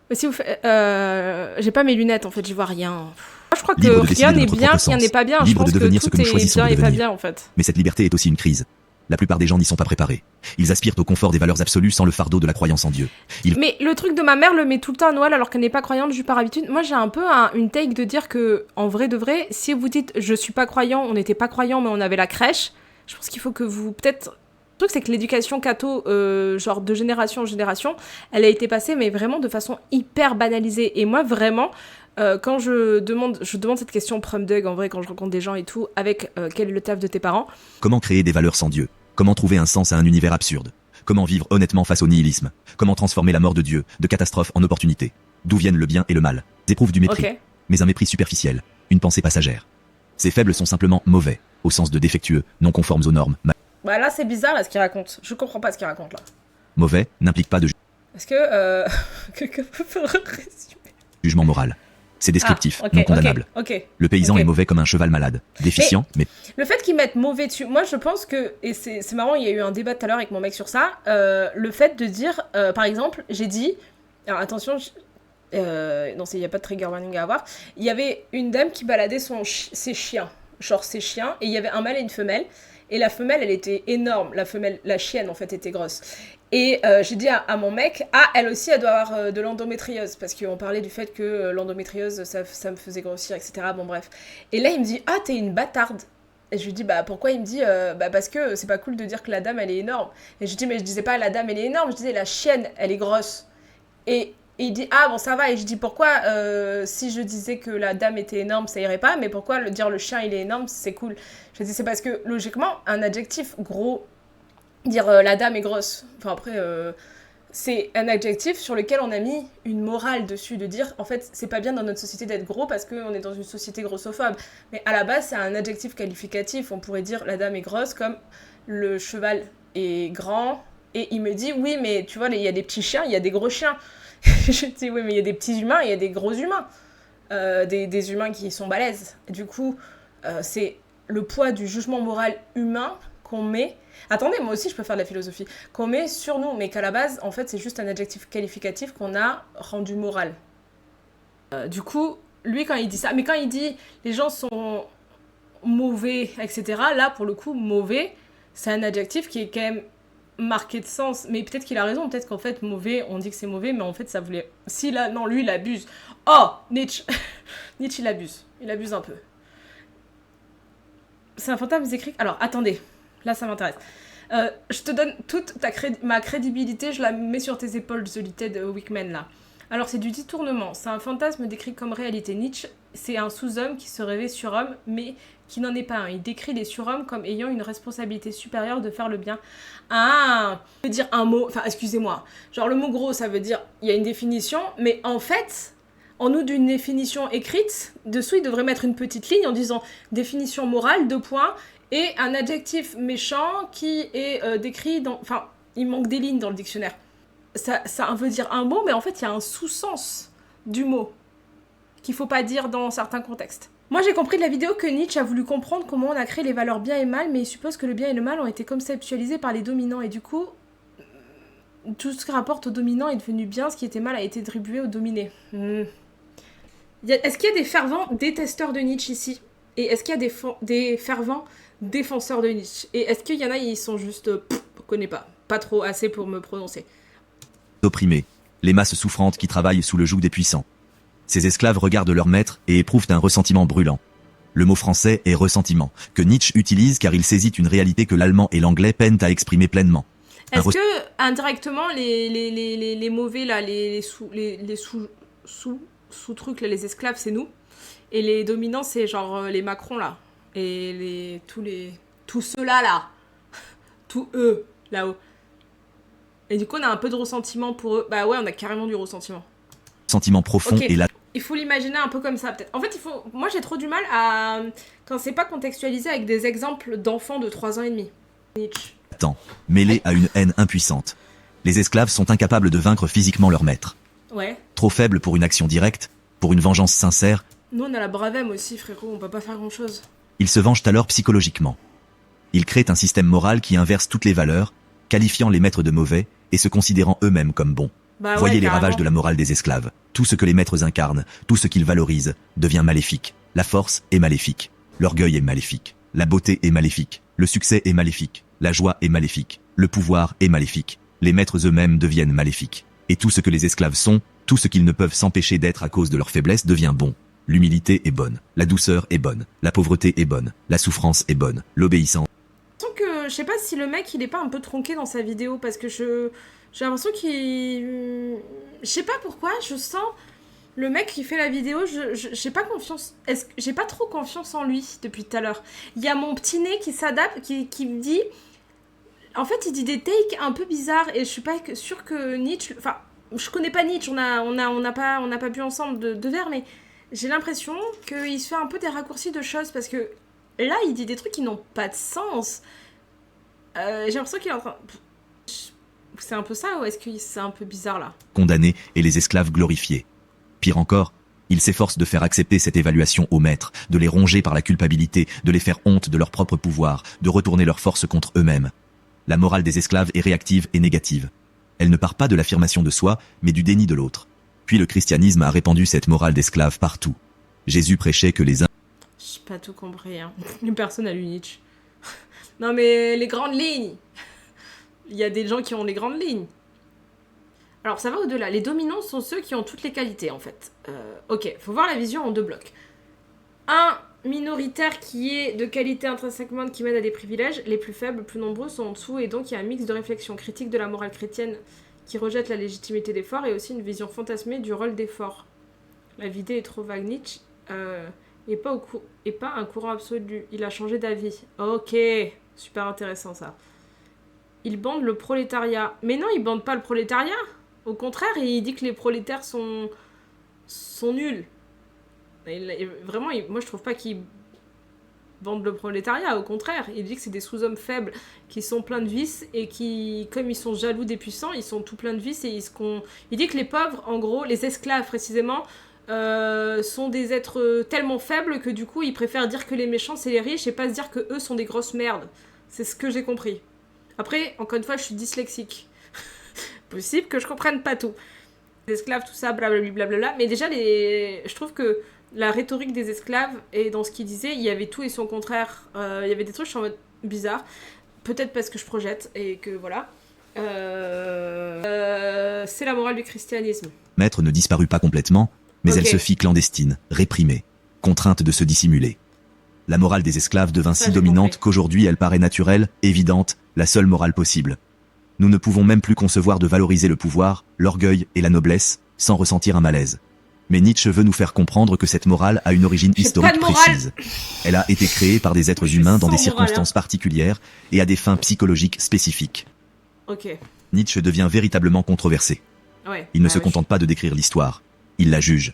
Mais si vous faites... j'ai pas mes lunettes, en fait, j'y vois rien. Moi, je crois que rien n'est bien, rien n'est pas bien. Je pense que tout est bien et pas bien, en fait. Mais cette liberté est aussi une crise. La plupart des gens n'y sont pas préparés. Ils aspirent au confort des valeurs absolues sans le fardeau de la croyance en Dieu. Mais le truc de ma mère le met tout le temps à Noël alors qu'elle n'est pas croyante, juste par habitude. Moi, j'ai un peu une take de dire que, en vrai de vrai, si vous dites je suis pas croyant, on n'était pas croyant, mais on avait la crèche, je pense qu'il faut que vous, peut-être... Le truc, c'est que l'éducation catho, genre de génération en génération, elle a été passée, mais vraiment de façon hyper banalisée. Et moi, vraiment... quand je demande cette question prom dug, en vrai, quand je rencontre des gens et tout, avec quel est le taf de tes parents? Comment créer des valeurs sans Dieu? Comment trouver un sens à un univers absurde? Comment vivre honnêtement face au nihilisme? Comment transformer la mort de Dieu, de catastrophe, en opportunité? D'où viennent le bien et le mal? Éprouve du mépris, okay. Mais un mépris superficiel, une pensée passagère. Ces faibles sont simplement mauvais, au sens de défectueux, non conformes aux normes. Bah là, c'est bizarre, là, ce qu'il raconte. Je comprends pas ce qu'il raconte, là. Mauvais n'implique pas de Est-ce que... quelqu'un peut résumer jugement moral. C'est descriptif, non condamnable. Le paysan est mauvais comme un cheval malade. Déficient, mais... Le fait qu'ils mettent mauvais dessus... Moi, je pense que... Et c'est marrant, il y a eu un débat tout à l'heure avec mon mec sur ça. Le fait de dire... par exemple, j'ai dit... Alors, attention... non, il n'y a pas de trigger warning à avoir. Il y avait une dame qui baladait ses chiens. Genre ses chiens. Et il y avait un mâle et une femelle. Et la femelle, elle était énorme. La chienne, en fait, était grosse. Et j'ai dit à mon mec, elle aussi, elle doit avoir de l'endométriose. Parce qu'on parlait du fait que l'endométriose, ça me faisait grossir, etc. Bon, bref. Et là, il me dit, t'es une bâtarde. Et je lui dis, pourquoi? Il me dit, parce que c'est pas cool de dire que la dame, elle est énorme. Et je lui dis, mais je disais pas la dame, elle est énorme. Je disais, la chienne, elle est grosse. Et il dit, bon, ça va. Et je dis, pourquoi, si je disais que la dame était énorme, ça irait pas. Mais pourquoi dire le chien, il est énorme, c'est cool. Je dis, c'est parce que, logiquement, un adjectif gros... Dire la dame est grosse. Enfin après, c'est un adjectif sur lequel on a mis une morale dessus, de dire en fait c'est pas bien dans notre société d'être gros parce qu'on est dans une société grossophobe. Mais à la base c'est un adjectif qualificatif. On pourrait dire la dame est grosse comme le cheval est grand Et il me dit, oui, mais tu vois, il y a des petits chiens, il y a des gros chiens. Je dis, oui, mais il y a des petits humains, il y a des gros humains. Des humains qui sont balèzes. Du coup, c'est le poids du jugement moral humain qu'on met... Attendez, moi aussi, je peux faire de la philosophie. Qu'on met sur nous, mais qu'à la base, en fait, c'est juste un adjectif qualificatif qu'on a rendu moral. Du coup, lui, quand il dit ça... Mais quand il dit, les gens sont mauvais, etc., là, pour le coup, mauvais, c'est un adjectif qui est quand même marqué de sens. Mais peut-être qu'il a raison, peut-être qu'en fait, mauvais, on dit que c'est mauvais, mais en fait, ça voulait... Si, là, non, lui, il abuse. Oh, Nietzsche. Nietzsche, il abuse. Il abuse un peu. C'est un fantasme écrit... Alors, attendez. Là, ça m'intéresse. Je te donne toute ma crédibilité, je la mets sur tes épaules, The Little Wickman, là. Alors, c'est du détournement. C'est un fantasme décrit comme réalité. Nietzsche, c'est un sous-homme qui se rêvait surhomme, mais qui n'en est pas un. Il décrit les surhommes comme ayant une responsabilité supérieure de faire le bien. Ah, ça veut dire un mot... Enfin, excusez-moi. Genre, le mot gros, ça veut dire... Il y a une définition, mais en fait... En nous d'une définition écrite, dessous, il devrait mettre une petite ligne en disant définition morale, 2 points, et un adjectif méchant qui est décrit dans... Enfin, il manque des lignes dans le dictionnaire. Ça veut dire un mot, mais en fait, il y a un sous-sens du mot qu'il faut pas dire dans certains contextes. Moi, j'ai compris de la vidéo que Nietzsche a voulu comprendre comment on a créé les valeurs bien et mal, mais il suppose que le bien et le mal ont été conceptualisés par les dominants, et du coup, tout ce qui rapporte aux dominants est devenu bien, ce qui était mal a été attribué aux dominés. Est-ce qu'il y a des fervents détesteurs de Nietzsche ici? Et est-ce qu'il y a des fervents défenseurs de Nietzsche? Et est-ce qu'il y en a, ils sont juste... connais pas trop assez pour me prononcer. Opprimés, les masses souffrantes qui travaillent sous le joug des puissants. Ces esclaves regardent leur maître et éprouvent un ressentiment brûlant. Le mot français est ressentiment, que Nietzsche utilise car il saisit une réalité que l'allemand et l'anglais peinent à exprimer pleinement. Est-ce que, indirectement, les mauvais, là, les sous-trucs, là, les esclaves, c'est nous. Et les dominants, c'est genre les Macron, là. Et tous ceux-là, là. Tous eux, là-haut. Et du coup, on a un peu de ressentiment pour eux. Bah ouais, on a carrément du ressentiment. Sentiment profond okay. Et là... Il faut l'imaginer un peu comme ça, peut-être. En fait, moi, j'ai trop du mal à... Quand c'est pas contextualisé avec des exemples d'enfants de 3 ans et demi. Nietzsche. Mêlé à une haine impuissante. Les esclaves sont incapables de vaincre physiquement leur maître. Ouais. Trop faibles pour une action directe, pour une vengeance sincère. Nous, on a la bravem aussi, frérot, on peut pas faire grand-chose. Ils se vengent alors psychologiquement. Ils créent un système moral qui inverse toutes les valeurs, qualifiant les maîtres de mauvais et se considérant eux-mêmes comme bons. Bah Voyez ouais, les carrément. ravages de la morale des esclaves. Tout ce que les maîtres incarnent, tout ce qu'ils valorisent, devient maléfique. La force est maléfique. L'orgueil est maléfique. La beauté est maléfique. Le succès est maléfique. La joie est maléfique. Le pouvoir est maléfique. Les maîtres eux-mêmes deviennent maléfiques. Et tout ce que les esclaves sont, tout ce qu'ils ne peuvent s'empêcher d'être à cause de leur faiblesse devient bon. L'humilité est bonne. La douceur est bonne. La pauvreté est bonne. La souffrance est bonne. L'obéissance... Je sais pas si le mec, il est pas un peu tronqué dans sa vidéo, parce que j'ai l'impression qu'il... Je sais pas pourquoi, je sens... Le mec qui fait la vidéo, j'ai pas confiance... J'ai pas trop confiance en lui depuis tout à l'heure. Il y a mon petit nez qui s'adapte, qui me dit... En fait, il dit des takes un peu bizarres, et je suis pas sûre que Nietzsche... Enfin, je connais pas Nietzsche, on n'a pas bu ensemble de verre, mais j'ai l'impression qu'il se fait un peu des raccourcis de choses, parce que là, il dit des trucs qui n'ont pas de sens. J'ai l'impression qu'il est en train... C'est un peu ça, ou est-ce que c'est un peu bizarre, là? Condamnés et les esclaves glorifiés. Pire encore, il s'efforce de faire accepter cette évaluation aux maîtres, de les ronger par la culpabilité, de les faire honte de leur propre pouvoir, de retourner leur force contre eux-mêmes. La morale des esclaves est réactive et négative. Elle ne part pas de l'affirmation de soi, mais du déni de l'autre. Puis le christianisme a répandu cette morale d'esclave partout. Jésus prêchait que les... J'ai pas tout compris, hein. Personne n'a lu Nietzsche. Non mais les grandes lignes. Il y a des gens qui ont les grandes lignes. Alors ça va au-delà. Les dominants sont ceux qui ont toutes les qualités en fait. Ok, faut voir la vision en 2 blocs. Un minoritaire qui est de qualité intrinsèquement qui mène à des privilèges. Les plus faibles, plus nombreux sont en dessous, et donc il y a un mix de réflexion critique de la morale chrétienne qui rejette la légitimité des forts, et aussi une vision fantasmée du rôle des forts. La vidéo est trop vague. Nietzsche et pas un courant absolu. Il a changé d'avis. Ok, super intéressant ça. Il bande le prolétariat. Mais non, il bande pas le prolétariat. Au contraire, il dit que les prolétaires sont nuls. Vraiment, moi je trouve pas qu'il vendre le prolétariat, au contraire. Il dit que c'est des sous-hommes faibles qui sont pleins de vices et qui, comme ils sont jaloux des puissants, ils sont tout pleins de vices et il dit que les pauvres, en gros, les esclaves précisément, sont des êtres tellement faibles que du coup, ils préfèrent dire que les méchants, c'est les riches et pas se dire que eux sont des grosses merdes. C'est ce que j'ai compris. Après, encore une fois, je suis dyslexique. Possible que je comprenne pas tout. Les esclaves, tout ça, blablabla. Mais déjà, je trouve que la rhétorique des esclaves, et dans ce qu'ils disaient, il y avait tout et son contraire. Il y avait des trucs, je suis en mode bizarre. Peut-être parce que je projette, et que voilà. C'est la morale du christianisme. Maître ne disparut pas complètement, mais elle se fit clandestine, réprimée, contrainte de se dissimuler. La morale des esclaves devint si dominante qu'aujourd'hui elle paraît naturelle, évidente, la seule morale possible. Nous ne pouvons même plus concevoir de valoriser le pouvoir, l'orgueil et la noblesse, sans ressentir un malaise. Mais Nietzsche veut nous faire comprendre que cette morale a une origine historique précise. Elle a été créée par des êtres humains dans des circonstances particulières et à des fins psychologiques spécifiques. Nietzsche devient véritablement controversé. Il ne se contente pas de décrire l'histoire, il la juge.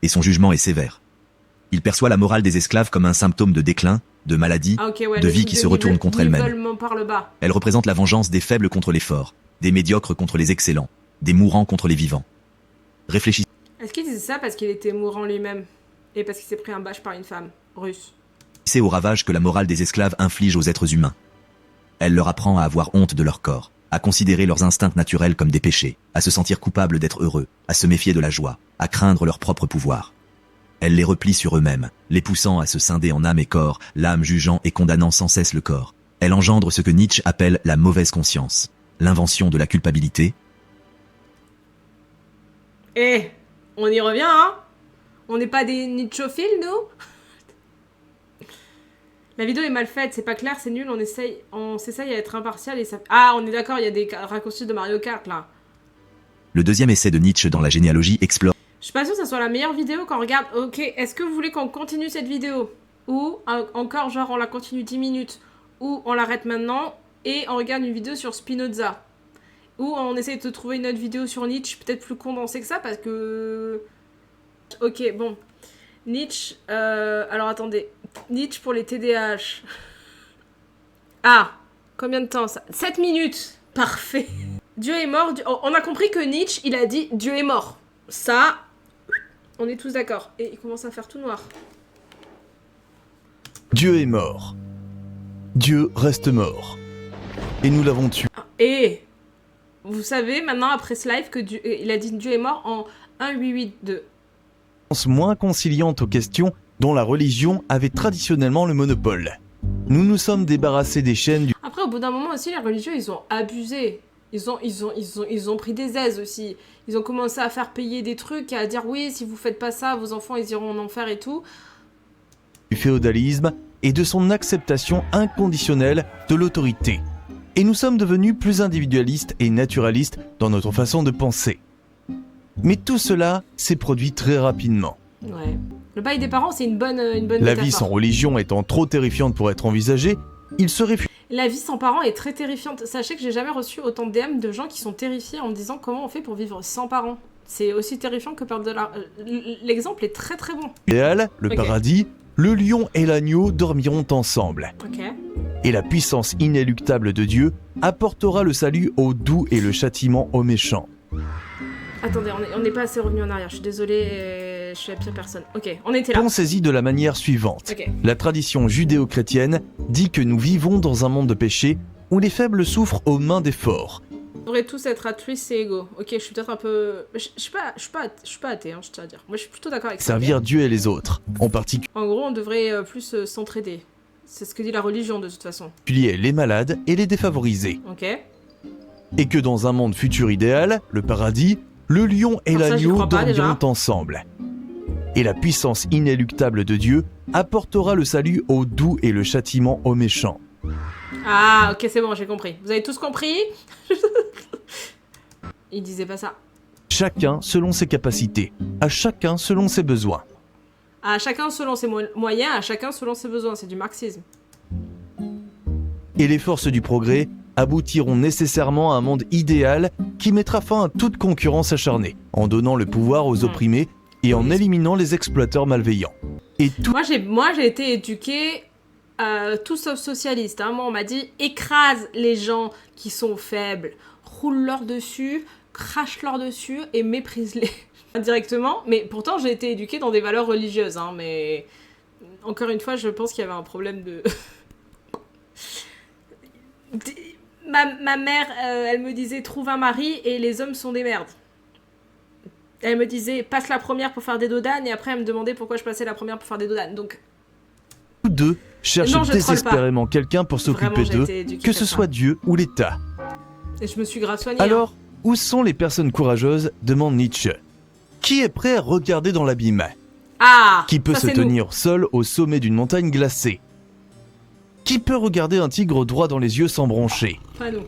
Et son jugement est sévère. Il perçoit la morale des esclaves comme un symptôme de déclin, de maladie, de vie qui se retourne contre elle-même. Elle représente la vengeance des faibles contre les forts, des médiocres contre les excellents, des mourants contre les vivants. Réfléchissez. Est-ce qu'il disait ça parce qu'il était mourant lui-même et parce qu'il s'est pris un bâche par une femme russe? C'est au ravage que la morale des esclaves inflige aux êtres humains. Elle leur apprend à avoir honte de leur corps, à considérer leurs instincts naturels comme des péchés, à se sentir coupables d'être heureux, à se méfier de la joie, à craindre leur propre pouvoir. Elle les replie sur eux-mêmes, les poussant à se scinder en âme et corps, l'âme jugeant et condamnant sans cesse le corps. Elle engendre ce que Nietzsche appelle la mauvaise conscience, l'invention de la culpabilité. On y revient, hein? On n'est pas des Nietzschophiles, nous? La vidéo est mal faite, c'est pas clair, c'est nul, on s'essaye à être impartial et ça... Ah, on est d'accord, il y a des raccourcis de Mario Kart, là. Le deuxième essai de Nietzsche dans la généalogie explore... Je suis pas sûre que ça soit la meilleure vidéo qu'on regarde. Ok, est-ce que vous voulez qu'on continue cette vidéo? Ou encore, genre, on la continue 10 minutes? Ou on l'arrête maintenant et on regarde une vidéo sur Spinoza? Ou on essaie de trouver une autre vidéo sur Nietzsche, peut-être plus condensée que ça, parce que... Ok, bon. Nietzsche... alors, attendez. Nietzsche pour les TDAH. Ah, combien de temps, ça? 7 minutes. Parfait. Dieu est mort. On a compris que Nietzsche, il a dit « Dieu est mort ». Ça... On est tous d'accord. Et il commence à faire tout noir. Dieu est mort. Dieu reste mort. Et nous l'avons tué. Et vous savez maintenant après ce live que il a dit Dieu est mort en 1882. Moins conciliante aux questions dont la religion avait traditionnellement le monopole. Nous nous sommes débarrassés des chaînes du... Après au bout d'un moment aussi les religieux ils ont abusé. Ils ont pris des aises aussi. Ils ont commencé à faire payer des trucs, à dire oui, si vous faites pas ça, vos enfants ils iront en enfer et tout. Du féodalisme et de son acceptation inconditionnelle de l'autorité. Et nous sommes devenus plus individualistes et naturalistes dans notre façon de penser. Mais tout cela s'est produit très rapidement. Ouais. Le bail des parents, c'est une bonne La métaphore. vie sans religion étant trop terrifiante pour être envisagée, il se réfugie. La vie sans parents est très terrifiante. Sachez que j'ai jamais reçu autant de DM de gens qui sont terrifiés en me disant comment on fait pour vivre sans parents. C'est aussi terrifiant que perdre de l'argent. L'exemple est très très bon. Idéal, le paradis, le lion et l'agneau dormiront ensemble. Et la puissance inéluctable de Dieu apportera le salut aux doux et le châtiment aux méchants. Attendez, on n'est pas assez revenu en arrière. Je suis désolée, je suis la pire personne. Ok, on était là. Pensez-y de la manière suivante. La tradition judéo-chrétienne dit que nous vivons dans un monde de péché où les faibles souffrent aux mains des forts. On devrait tous être altruistes et égaux. Ok, je suis peut-être un peu... Je suis pas athée, hein, je tiens à dire. Moi, je suis plutôt d'accord avec ça. Servir Dieu et les autres, en particulier. En gros, on devrait plus s'entraider. C'est ce que dit la religion, de toute façon. Les malades et les défavorisés. Ok. Et que dans un monde futur idéal, le paradis, le lion et l'agneau dormiront ensemble. Et la puissance inéluctable de Dieu apportera le salut aux doux et le châtiment aux méchants. Ah, ok, c'est bon, j'ai compris. Vous avez tous compris? Il disait pas ça. Chacun selon ses capacités, à chacun selon ses besoins. À chacun selon ses moyens, à chacun selon ses besoins. C'est du marxisme. Et les forces du progrès aboutiront nécessairement à un monde idéal qui mettra fin à toute concurrence acharnée, en donnant le pouvoir aux opprimés et en éliminant les exploiteurs malveillants. Et tout... Moi, j'ai été éduquée tout sauf socialiste. Hein. Moi, on m'a dit, écrase les gens qui sont faibles, roule-leur dessus, crache-leur dessus et méprise-les indirectement. Mais pourtant, j'ai été éduquée dans des valeurs religieuses. Hein, mais encore une fois, je pense qu'il y avait un problème de... ma mère, elle me disait, trouve un mari et les hommes sont des merdes. Elle me disait, passe la première pour faire des dodanes, et après elle me demandait pourquoi je passais la première pour faire des dodanes. Donc... Tous deux cherchent désespérément quelqu'un pour s'occuper d'eux, que ce soit Dieu ou l'État. Et je me suis grave soignée. Alors, où sont les personnes courageuses, demande Nietzsche. Qui est prêt à regarder dans l'abîme? Qui peut se tenir seul au sommet d'une montagne glacée? Qui peut regarder un tigre droit dans les yeux sans broncher? Pas nous.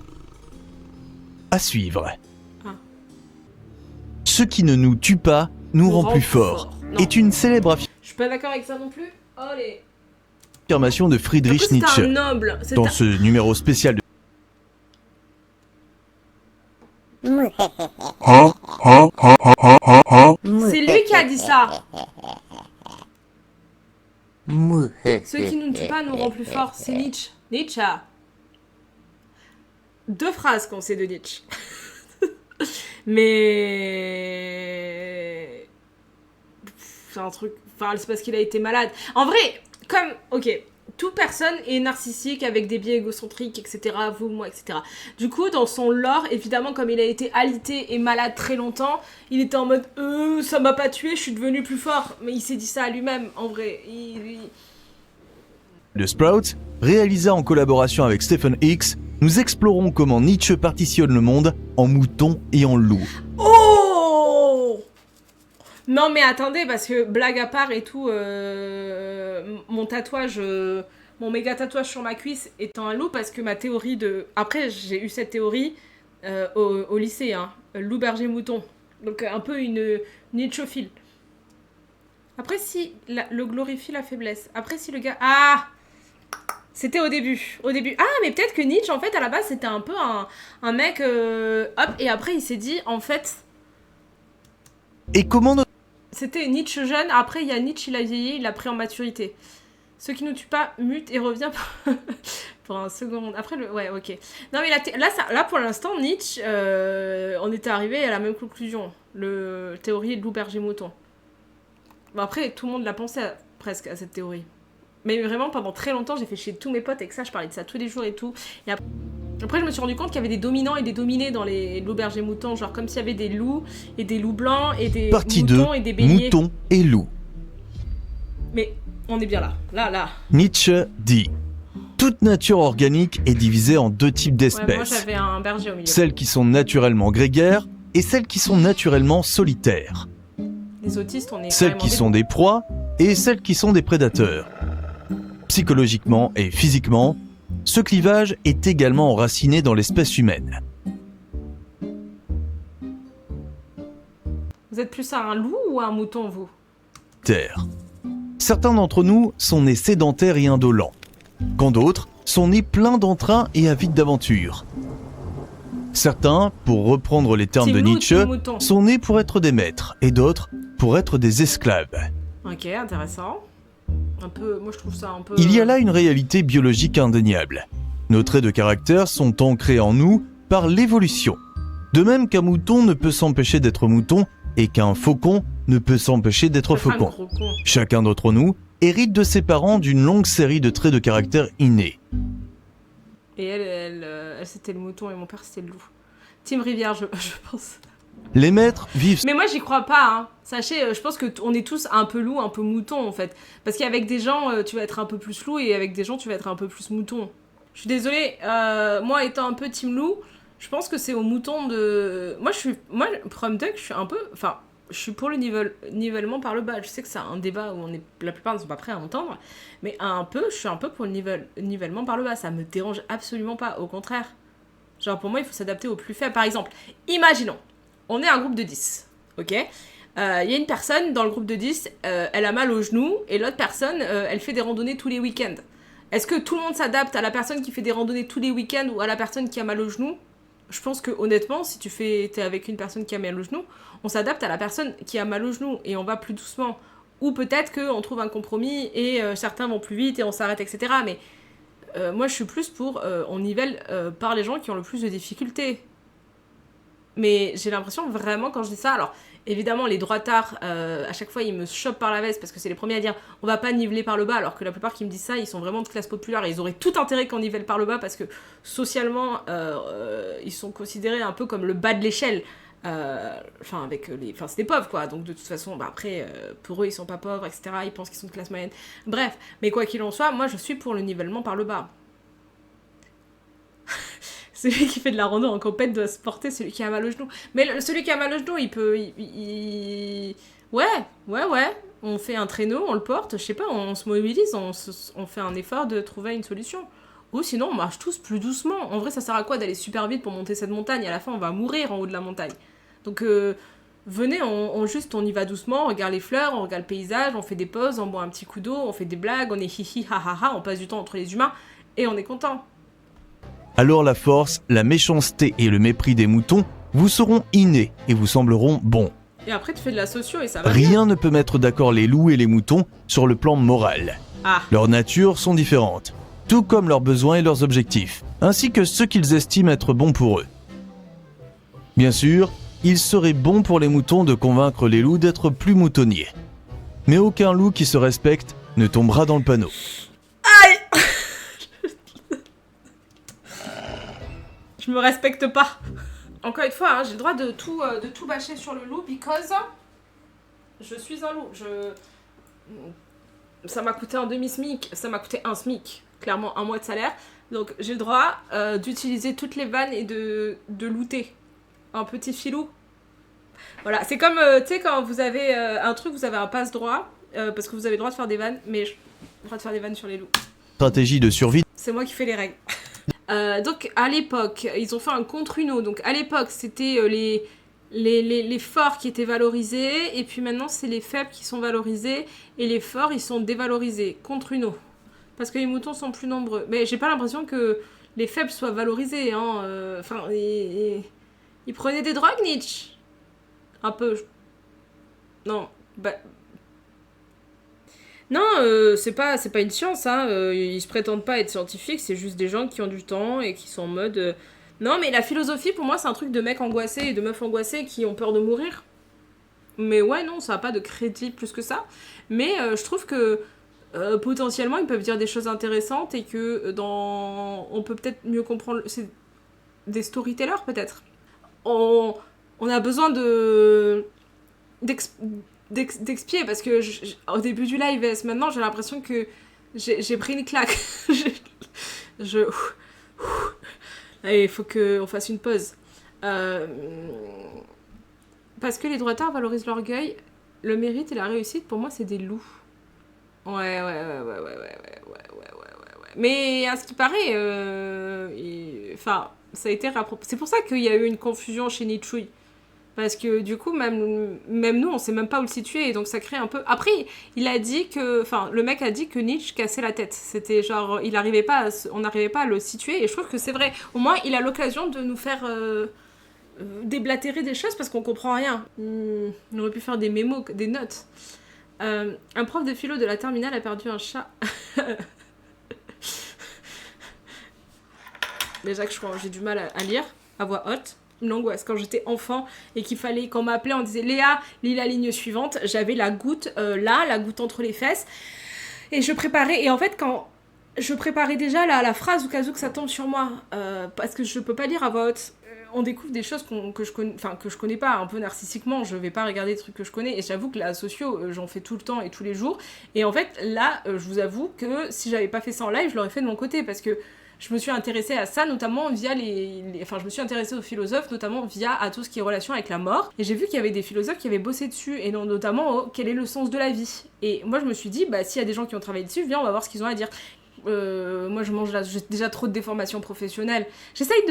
À suivre. Ce qui ne nous tue pas nous rend plus forts. Est une célèbre Je suis pas d'accord avec ça non plus. affirmation de Friedrich Nietzsche. Dans ce numéro spécial de... C'est lui qui a dit ça. Ce qui ne nous tue pas nous rend plus forts. C'est Nietzsche. Nietzsche. 2 phrases qu'on sait de Nietzsche. Mais... c'est un truc... Enfin, c'est parce qu'il a été malade. En vrai, comme... Ok, toute personne est narcissique avec des biais égocentriques, etc. Vous, moi, etc. Du coup, dans son lore, évidemment, comme il a été alité et malade très longtemps, il était en mode « ça m'a pas tué, je suis devenu plus fort ». Mais il s'est dit ça à lui-même, en vrai. De Sprouts, réalisé en collaboration avec Stephen Hicks, nous explorons comment Nietzsche partitionne le monde en moutons et en loups. Oh! Non mais attendez, parce que blague à part et tout, mon tatouage, mon méga tatouage sur ma cuisse étant un loup, parce que ma théorie de... Après, j'ai eu cette théorie au lycée, hein, loup, berger, mouton. Donc un peu une Nietzscheophile. Après si le glorifie la faiblesse. Après si le gars... C'était au début. Mais peut-être que Nietzsche, en fait, à la base, c'était un peu un mec... hop, et après, il s'est dit, en fait... Et comment... C'était Nietzsche jeune, après, il y a Nietzsche, il a vieilli, il a pris en maturité. Ce qui ne tue pas, mute et revient pour un second... Après, ouais, ok. Non, mais là pour l'instant, Nietzsche, on était arrivé à la même conclusion. Le théorie de loup, berger, mouton. Bon, après, tout le monde l'a pensé presque à cette théorie. Mais vraiment, pendant très longtemps, j'ai fait chez tous mes potes avec ça, je parlais de ça tous les jours et tout. Et après, je me suis rendu compte qu'il y avait des dominants et des dominés dans les loups, bergers, moutons, genre comme s'il y avait des loups et des loups blancs et des moutons et des béliers. Moutons et loups. Mais on est bien là. Là. Nietzsche dit: toute nature organique est divisée en 2 types d'espèces. Ouais, moi, j'avais un berger au milieu. Celles qui sont naturellement grégaires et celles qui sont naturellement solitaires. Les autistes, on est celles qui sont des proies et celles qui sont des prédateurs. Psychologiquement et physiquement, ce clivage est également enraciné dans l'espèce humaine. Vous êtes plus un loup ou un mouton, vous? Certains d'entre nous sont nés sédentaires et indolents, quand d'autres sont nés pleins d'entrain et avides d'aventure. Certains, pour reprendre les termes de Nietzsche, sont nés pour être des maîtres, et d'autres pour être des esclaves. Ok, intéressant. Moi je trouve ça un peu... Il y a là une réalité biologique indéniable. Nos traits de caractère sont ancrés en nous par l'évolution. De même qu'un mouton ne peut s'empêcher d'être mouton et qu'un faucon ne peut s'empêcher d'être faucon. Chacun d'entre nous hérite de ses parents d'une longue série de traits de caractère innés. Et elle c'était le mouton et mon père c'était le loup. Team Rivière, je pense. Les maîtres vivent... Mais moi, j'y crois pas, hein. Sachez, je pense qu'on est tous un peu loup, un peu mouton, en fait. Parce qu'avec des gens, tu vas être un peu plus loup, et avec des gens, tu vas être un peu plus mouton. Je suis désolée, moi, étant un peu team loup, je pense que c'est au mouton de... Moi, Prom Duck, je suis un peu... Enfin, je suis pour le nivellement par le bas. Je sais que c'est un débat où la plupart ne sont pas prêts à entendre, mais je suis un peu pour le nivellement par le bas. Ça me dérange absolument pas, au contraire. Genre, pour moi, il faut s'adapter au plus faible. Par exemple, imaginons, on est un groupe de 10, ok? Il y a une personne dans le groupe de 10, elle a mal au genou, et l'autre personne, elle fait des randonnées tous les week-ends. Est-ce que tout le monde s'adapte à la personne qui fait des randonnées tous les week-ends ou à la personne qui a mal au genou? Je pense que honnêtement, si t'es avec une personne qui a mal au genou, on s'adapte à la personne qui a mal au genou, et on va plus doucement Ou peut-être qu'on trouve un compromis et certains vont plus vite et on s'arrête, etc. Mais moi, je suis plus pour on nivelle par les gens qui ont le plus de difficultés. Mais j'ai l'impression vraiment quand je dis ça, alors évidemment les droitards à chaque fois ils me chopent par la veste parce que c'est les premiers à dire on va pas niveler par le bas, alors que la plupart qui me disent ça ils sont vraiment de classe populaire et ils auraient tout intérêt qu'on nivelle par le bas parce que socialement ils sont considérés un peu comme le bas de l'échelle. Enfin c'est des pauvres quoi, donc de toute façon après pour eux ils sont pas pauvres, etc. Ils pensent qu'ils sont de classe moyenne, bref, mais quoi qu'il en soit, moi je suis pour le nivellement par le bas. Celui qui fait de la rando en compète doit se porter celui qui a mal au genou. Mais celui qui a mal au genou, il peut... Ouais. On fait un traîneau, on le porte, je sais pas, on se mobilise, on fait un effort de trouver une solution. Ou sinon, on marche tous plus doucement. En vrai, ça sert à quoi d'aller super vite pour monter cette montagne ? À la fin, on va mourir en haut de la montagne. Donc, venez, on y va doucement, on regarde les fleurs, on regarde le paysage, on fait des pauses, on boit un petit coup d'eau, on fait des blagues, on est hihi ha ha ha, on passe du temps entre les humains, et on est content. Alors la force, la méchanceté et le mépris des moutons vous seront innés et vous sembleront bons. Et après tu fais de la socio et ça va Rien bien. ne peut mettre d'accord les loups et les moutons sur le plan moral. Leurs natures sont différentes, tout comme leurs besoins et leurs objectifs, ainsi que ce qu'ils estiment être bon pour eux. Bien sûr, il serait bon pour les moutons de convaincre les loups d'être plus moutonniers. Mais aucun loup qui se respecte ne tombera dans le panneau. Aïe. Je me respecte pas. Encore une fois, hein, j'ai le droit de tout bâcher sur le loup because je suis un loup. Ça m'a coûté un demi-SMIC, ça m'a coûté un SMIC, clairement un mois de salaire. Donc j'ai le droit d'utiliser toutes les vannes et de looter un petit filou. Voilà, c'est comme, tu sais, quand vous avez un truc, vous avez un passe-droit, parce que vous avez le droit de faire des vannes, mais j'ai le droit de faire des vannes sur les loups. Stratégie de survie. C'est moi qui fais les règles. Donc à l'époque, ils ont fait un contre-uno. Donc à l'époque, c'était les forts qui étaient valorisés, et puis maintenant c'est les faibles qui sont valorisés, et les forts ils sont dévalorisés. Contre-uno. Parce que les moutons sont plus nombreux. Mais j'ai pas l'impression que les faibles soient valorisés. Enfin, ils prenaient des drogues, Nietzsche. Un peu. Non, bah... Non, c'est pas une science, hein. Ils se prétendent pas être scientifiques, c'est juste des gens qui ont du temps et qui sont en mode... Non, mais la philosophie, pour moi, c'est un truc de mecs angoissés et de meufs angoissées qui ont peur de mourir. Mais ouais, non, ça a pas de crédit plus que ça. Mais je trouve que potentiellement, ils peuvent dire des choses intéressantes et que on peut peut-être mieux comprendre... C'est des storytellers, peut-être. On a besoin d'expier parce que au début du live et maintenant j'ai l'impression que j'ai pris une claque. Allez, il faut qu'on fasse une pause. Parce que les droitards valorisent l'orgueil, le mérite et la réussite, pour moi c'est des loups. Ouais. Mais à ce qui paraît, enfin, ça a été rapproché. C'est pour ça qu'il y a eu une confusion chez Nichouille. Parce que du coup, même nous, on sait même pas où le situer, et donc ça crée un peu... Après, il a dit que... Enfin, le mec a dit que Nietzsche cassait la tête. C'était genre, on n'arrivait pas à le situer, et je trouve que c'est vrai. Au moins, il a l'occasion de nous faire déblatérer des choses, parce qu'on comprend rien. On aurait pu faire des mémos, des notes. Un prof de philo de la terminale a perdu un chat. Déjà que j'ai du mal à lire, à voix haute. Une angoisse quand j'étais enfant et qu'il fallait, quand on m'appelait, on disait Léa, lis la ligne suivante, j'avais la goutte là, la goutte entre les fesses, et je préparais, et en fait quand je préparais déjà la phrase au cas où que ça tombe sur moi, parce que je peux pas lire à voix haute, on découvre des choses que je connais pas, un peu narcissiquement, je vais pas regarder des trucs que je connais, et j'avoue que la socio, j'en fais tout le temps et tous les jours, et en fait là, je vous avoue que si j'avais pas fait ça en live, je l'aurais fait de mon côté, parce que je me suis intéressée à ça, notamment via je me suis intéressée aux philosophes, notamment à tout ce qui est relation avec la mort. Et j'ai vu qu'il y avait des philosophes qui avaient bossé dessus, et notamment quel est le sens de la vie. Et moi, je me suis dit, bah, s'il y a des gens qui ont travaillé dessus, viens, on va voir ce qu'ils ont à dire. Moi, j'ai déjà trop de déformations professionnelles. J'essaye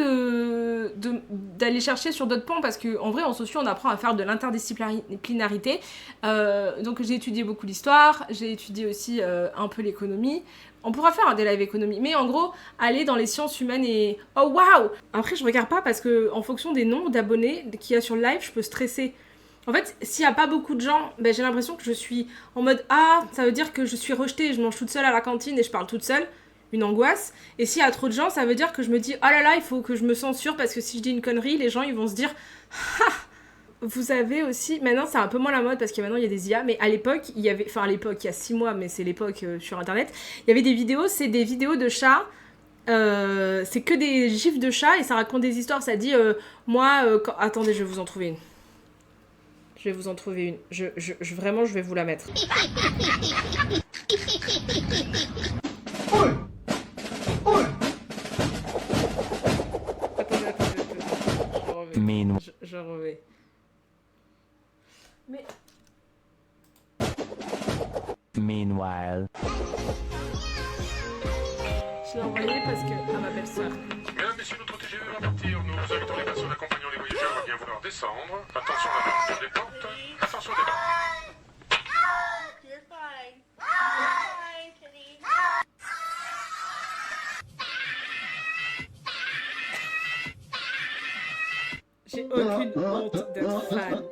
d'aller chercher sur d'autres pans, parce qu'en vrai, en socio, on apprend à faire de l'interdisciplinarité. Donc, j'ai étudié beaucoup l'histoire, j'ai étudié aussi un peu l'économie. On pourra faire des lives économie, mais en gros, aller dans les sciences humaines et... Oh, waouh! Après, je regarde pas parce que en fonction des nombres d'abonnés qu'il y a sur le live, je peux stresser. En fait, s'il y a pas beaucoup de gens, ben, j'ai l'impression que je suis en mode ah, ça veut dire que je suis rejetée, je mange toute seule à la cantine et je parle toute seule, une angoisse. Et s'il y a trop de gens, ça veut dire que je me dis oh là là, il faut que je me censure parce que si je dis une connerie, les gens ils vont se dire ah. Vous avez aussi, maintenant c'est un peu moins la mode parce que maintenant il y a des IA, mais à l'époque, il y avait, enfin à l'époque, il y a 6 mois, mais c'est l'époque sur internet, il y avait des vidéos, c'est des vidéos de chats, c'est que des gifs de chats et ça raconte des histoires, ça dit, attendez, je vais vous en trouver une. Vraiment, je vais vous la mettre. Attendez. Je remets. Mais... Meanwhile. Je l'ai envoyé parce que à ma belle-sœur. Mesdames, messieurs, notre TGV va partir. Nous invitons les personnes accompagnant les voyageurs à bien vouloir descendre. Attention à la fermeture des portes. Attention des barres. You're fine. You're fine, kitty. J'ai aucune honte d'être fan.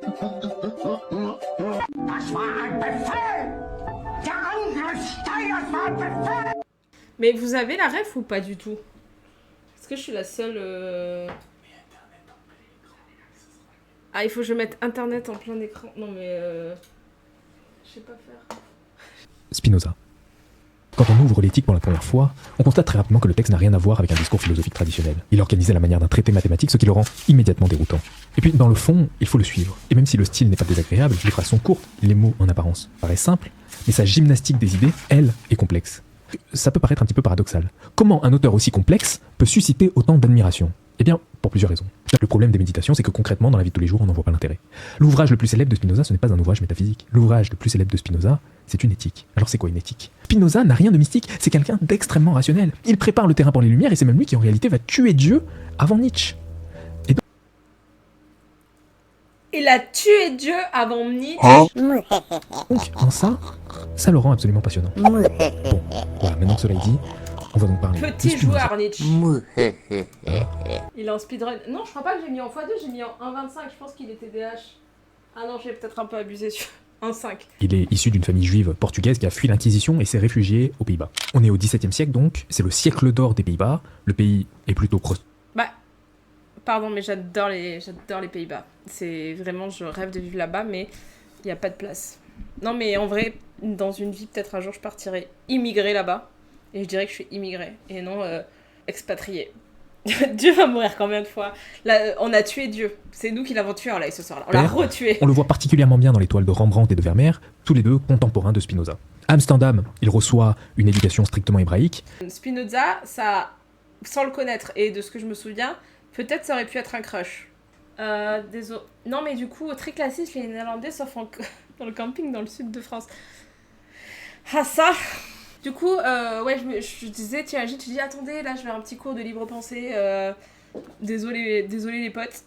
Mais vous avez la ref ou pas du tout? Est-ce que je suis la seule Ah, il faut que je mette internet en plein écran. Non mais je sais pas faire. Spinoza. Quand on ouvre l'éthique pour la première fois, on constate très rapidement que le texte n'a rien à voir avec un discours philosophique traditionnel. Il est organisé à la manière d'un traité mathématique, ce qui le rend immédiatement déroutant. Et puis, dans le fond, il faut le suivre. Et même si le style n'est pas désagréable, les phrases sont courtes, les mots, en apparence, paraissent simples, mais sa gymnastique des idées, elle, est complexe. Ça peut paraître un petit peu paradoxal. Comment un auteur aussi complexe peut susciter autant d'admiration? Eh bien, pour plusieurs raisons. Le problème des méditations, c'est que concrètement, dans la vie de tous les jours, on n'en voit pas l'intérêt. L'ouvrage le plus célèbre de Spinoza, ce n'est pas un ouvrage métaphysique. L'ouvrage le plus célèbre de Spinoza, c'est une éthique. Alors c'est quoi une éthique? Spinoza n'a rien de mystique, c'est quelqu'un d'extrêmement rationnel. Il prépare le terrain pour les Lumières et c'est même lui qui en réalité va tuer Dieu avant Nietzsche. Il a tué Dieu avant Nietzsche. Donc, en ça le rend absolument passionnant. Bon, voilà, maintenant que cela est dit, on va donc parler Petit de Spinoza. joueur Nietzsche. Il est en speedrun. Non, je crois pas que j'ai mis en x2, j'ai mis en 1.25. Je pense qu'il était DH. Ah non, j'ai peut-être un peu abusé sur 1.5. Il est issu d'une famille juive portugaise qui a fui l'Inquisition et s'est réfugié aux Pays-Bas. On est au XVIIe siècle donc, c'est le siècle d'or des Pays-Bas. Le pays est plutôt Bah, pardon, mais j'adore les Pays-Bas. C'est vraiment, je rêve de vivre là-bas, mais il n'y a pas de place. Non, mais en vrai, dans une vie, peut-être un jour, je partirai immigrer là-bas. Et je dirais que je suis immigrée, et non expatriée. Dieu va mourir combien de fois? Là, on a tué Dieu. C'est nous qui l'avons tué là, ce soir-là. On l'a retué. On le voit particulièrement bien dans les toiles de Rembrandt et de Vermeer, tous les deux contemporains de Spinoza. À Amsterdam, il reçoit une éducation strictement hébraïque. Spinoza, ça, sans le connaître, et de ce que je me souviens, peut-être ça aurait pu être un crush. Désolé. Non, mais du coup, très classique, les Néerlandais, sauf dans le camping dans le sud de France. Ah, ça. Du coup, ouais, je disais, tu dis, attendez, là, je vais un petit cours de libre pensée. Désolé les potes.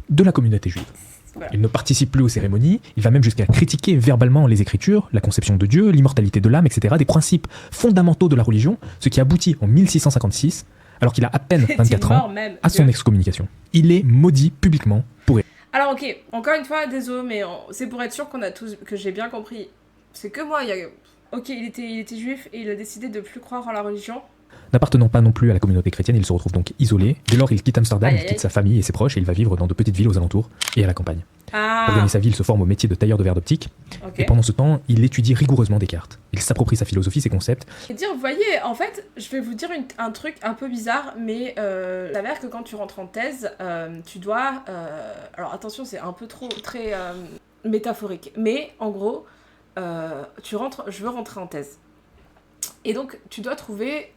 De la communauté juive. Voilà. Il ne participe plus aux cérémonies, il va même jusqu'à critiquer verbalement les Écritures, la conception de Dieu, l'immortalité de l'âme, etc., des principes fondamentaux de la religion, ce qui aboutit en 1656, alors qu'il a à peine 24 ans, à son excommunication. Il est maudit publiquement pour... Alors ok, encore une fois, désolé, mais c'est pour être sûr que j'ai bien compris. C'est que moi, ok, il était juif et il a décidé de plus croire en la religion. N'appartenant pas non plus à la communauté chrétienne, il se retrouve donc isolé. Dès lors, il quitte Amsterdam, il quitte sa famille et ses proches et il va vivre dans de petites villes aux alentours et à la campagne. Pour gagner sa vie, il se forme au métier de tailleur de verres d'optique. Okay. Et pendant ce temps, il étudie rigoureusement Descartes. Il s'approprie sa philosophie, ses concepts. Et dire, vous voyez, en fait, je vais vous dire un truc un peu bizarre, mais il s'avère que quand tu rentres en thèse, tu dois... alors attention, c'est un peu très métaphorique, mais en gros, je veux rentrer en thèse. Et donc, tu dois trouver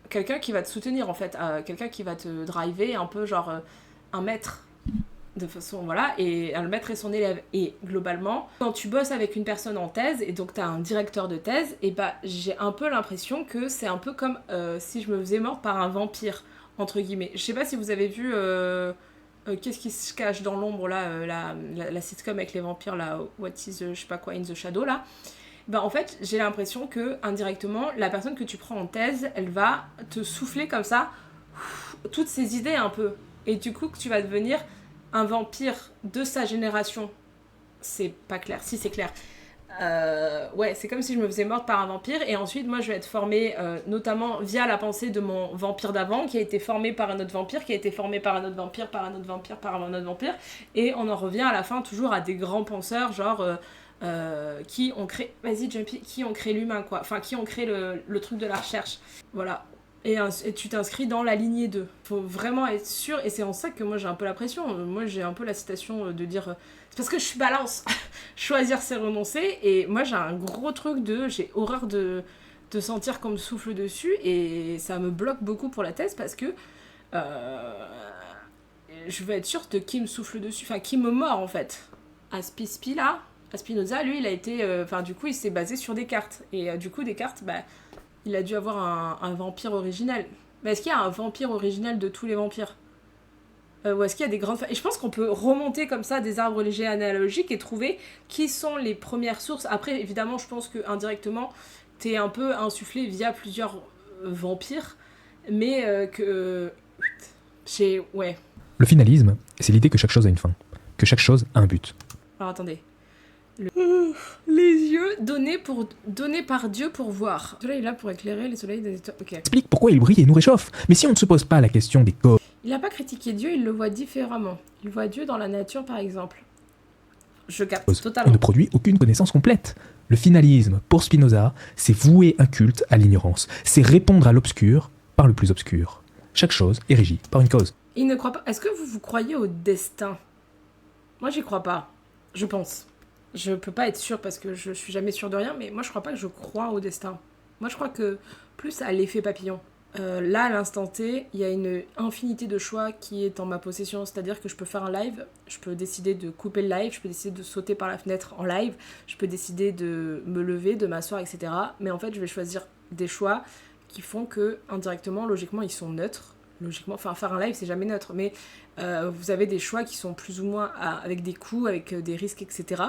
quelqu'un qui va te soutenir, en fait, quelqu'un qui va te driver, un peu genre un maître. De façon, voilà, et le maître est son élève. Et globalement, quand tu bosses avec une personne en thèse, et donc t'as un directeur de thèse, et bah j'ai un peu l'impression que c'est un peu comme si je me faisais mordre par un vampire, entre guillemets. Je sais pas si vous avez vu Qu'est-ce qui se cache dans l'ombre, là, la sitcom avec les vampires, là, What is, je sais pas quoi, in the shadow, là. Bah en fait, j'ai l'impression que, indirectement, la personne que tu prends en thèse, elle va te souffler comme ça, toutes ces idées un peu. Et du coup, que tu vas devenir un vampire de sa génération, c'est pas clair. Si, c'est clair. Ouais, c'est comme si je me faisais morte par un vampire et ensuite moi je vais être formée notamment via la pensée de mon vampire d'avant qui a été formé par un autre vampire, qui a été formé par un autre vampire, par un autre vampire, par un autre vampire, et on en revient à la fin toujours à des grands penseurs genre qui ont créé, vas-y Jumpy, qui ont créé l'humain quoi, enfin qui ont créé le truc de la recherche, voilà. Et tu t'inscris dans la lignée 2. Faut vraiment être sûr, et c'est en ça que moi j'ai un peu la pression. Moi j'ai un peu la citation de dire c'est parce que je suis balance. Choisir c'est renoncer, et moi j'ai un gros truc j'ai horreur de sentir qu'on me souffle dessus, et ça me bloque beaucoup pour la thèse parce que je veux être sûre de qui me souffle dessus, enfin qui me mord en fait. Spinoza, lui il a été, du coup il s'est basé sur Descartes, et du coup Descartes, il a dû avoir un vampire original. Mais est-ce qu'il y a un vampire original de tous les vampires ou est-ce qu'il y a des grandes... Et je pense qu'on peut remonter comme ça des arbres généalogiques et trouver qui sont les premières sources. Après, évidemment, je pense qu'indirectement, t'es un peu insufflé via plusieurs vampires, mais ouais. Le finalisme, c'est l'idée que chaque chose a une fin, que chaque chose a un but. Alors attendez. Les yeux donnés par Dieu pour voir. Le soleil est là pour éclairer les soleils des étoiles. Ok. Explique pourquoi il brille et nous réchauffe. Mais si on ne se pose pas la question des causes... Il n'a pas critiqué Dieu, il le voit différemment. Il voit Dieu dans la nature, par exemple. Je capte totalement. On ne produit aucune connaissance complète. Le finalisme, pour Spinoza, c'est vouer un culte à l'ignorance. C'est répondre à l'obscur par le plus obscur. Chaque chose est régie par une cause. Il ne croit pas... Est-ce que vous croyez au destin? Moi, j'y crois pas. Je pense. Je peux pas être sûre parce que je suis jamais sûre de rien, mais moi je crois pas que je crois au destin. Moi je crois que plus à l'effet papillon. Là, à l'instant T, il y a une infinité de choix qui est en ma possession, c'est-à-dire que je peux faire un live, je peux décider de couper le live, je peux décider de sauter par la fenêtre en live, je peux décider de me lever, de m'asseoir, etc. Mais en fait, je vais choisir des choix qui font que, indirectement, logiquement, ils sont neutres. Logiquement, enfin, faire un live, c'est jamais neutre, mais vous avez des choix qui sont plus ou moins avec des coûts, avec des risques, etc.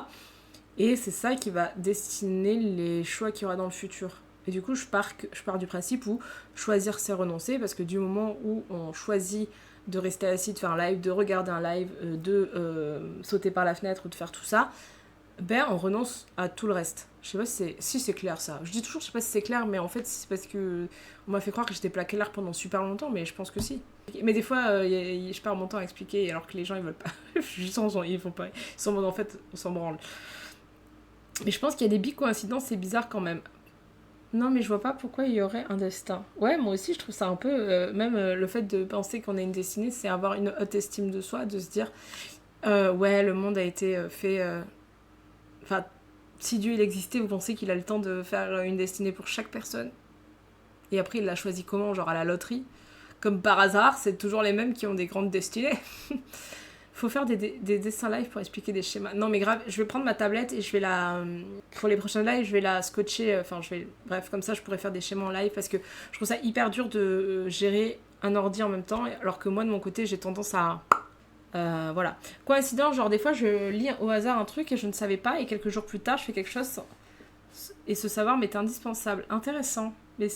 Et c'est ça qui va destiner les choix qu'il y aura dans le futur. Et du coup, je pars du principe où choisir, c'est renoncer, parce que du moment où on choisit de rester assis, de faire un live, de regarder un live, de sauter par la fenêtre ou de faire tout ça, on renonce à tout le reste. Je sais pas si c'est clair ça. Je dis toujours je sais pas si c'est clair, mais en fait c'est parce que on m'a fait croire que j'étais plaqué là pendant super longtemps, mais je pense que si. Mais des fois, je perds mon temps à expliquer alors que les gens ils veulent pas. Ils font pas. Ils sont en mode en fait, on s'en branle. Mais je pense qu'il y a des bi-coïncidences, c'est bizarre quand même. Non, mais je vois pas pourquoi il y aurait un destin. Ouais, moi aussi, je trouve ça un peu... même le fait de penser qu'on a une destinée, c'est avoir une haute estime de soi, de se dire ouais, le monde a été fait... Enfin, si Dieu il existait, vous pensez qu'il a le temps de faire une destinée pour chaque personne? Et après, il l'a choisi comment? Genre à la loterie? Comme par hasard, c'est toujours les mêmes qui ont des grandes destinées. Faut faire des dessins live pour expliquer des schémas. Non mais grave, je vais prendre ma tablette et je vais pour les prochains lives, je vais la scotcher, bref, comme ça je pourrais faire des schémas en live parce que je trouve ça hyper dur de gérer un ordi en même temps, alors que moi de mon côté j'ai tendance à... voilà. Coïncidence, genre des fois je lis au hasard un truc et je ne savais pas et quelques jours plus tard je fais quelque chose et ce savoir m'est indispensable. Intéressant. Mais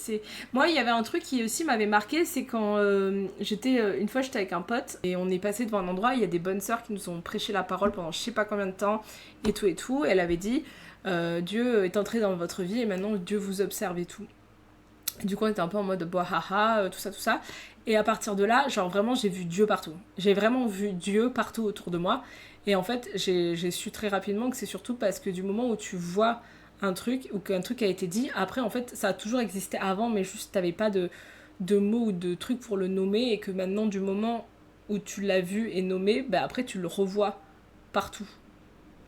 moi il y avait un truc qui aussi m'avait marqué, c'est quand une fois j'étais avec un pote et on est passé devant un endroit, il y a des bonnes sœurs qui nous ont prêché la parole pendant je sais pas combien de temps et tout, elle avait dit Dieu est entré dans votre vie et maintenant Dieu vous observe et tout. Et du coup on était un peu en mode haha, tout ça, et à partir de là genre vraiment j'ai vu Dieu partout, j'ai vraiment vu Dieu partout autour de moi, et en fait j'ai su très rapidement que c'est surtout parce que du moment où tu vois un truc ou qu'un truc a été dit, après en fait ça a toujours existé avant mais juste t'avais pas de mots ou de trucs pour le nommer, et que maintenant du moment où tu l'as vu et nommé, après tu le revois partout,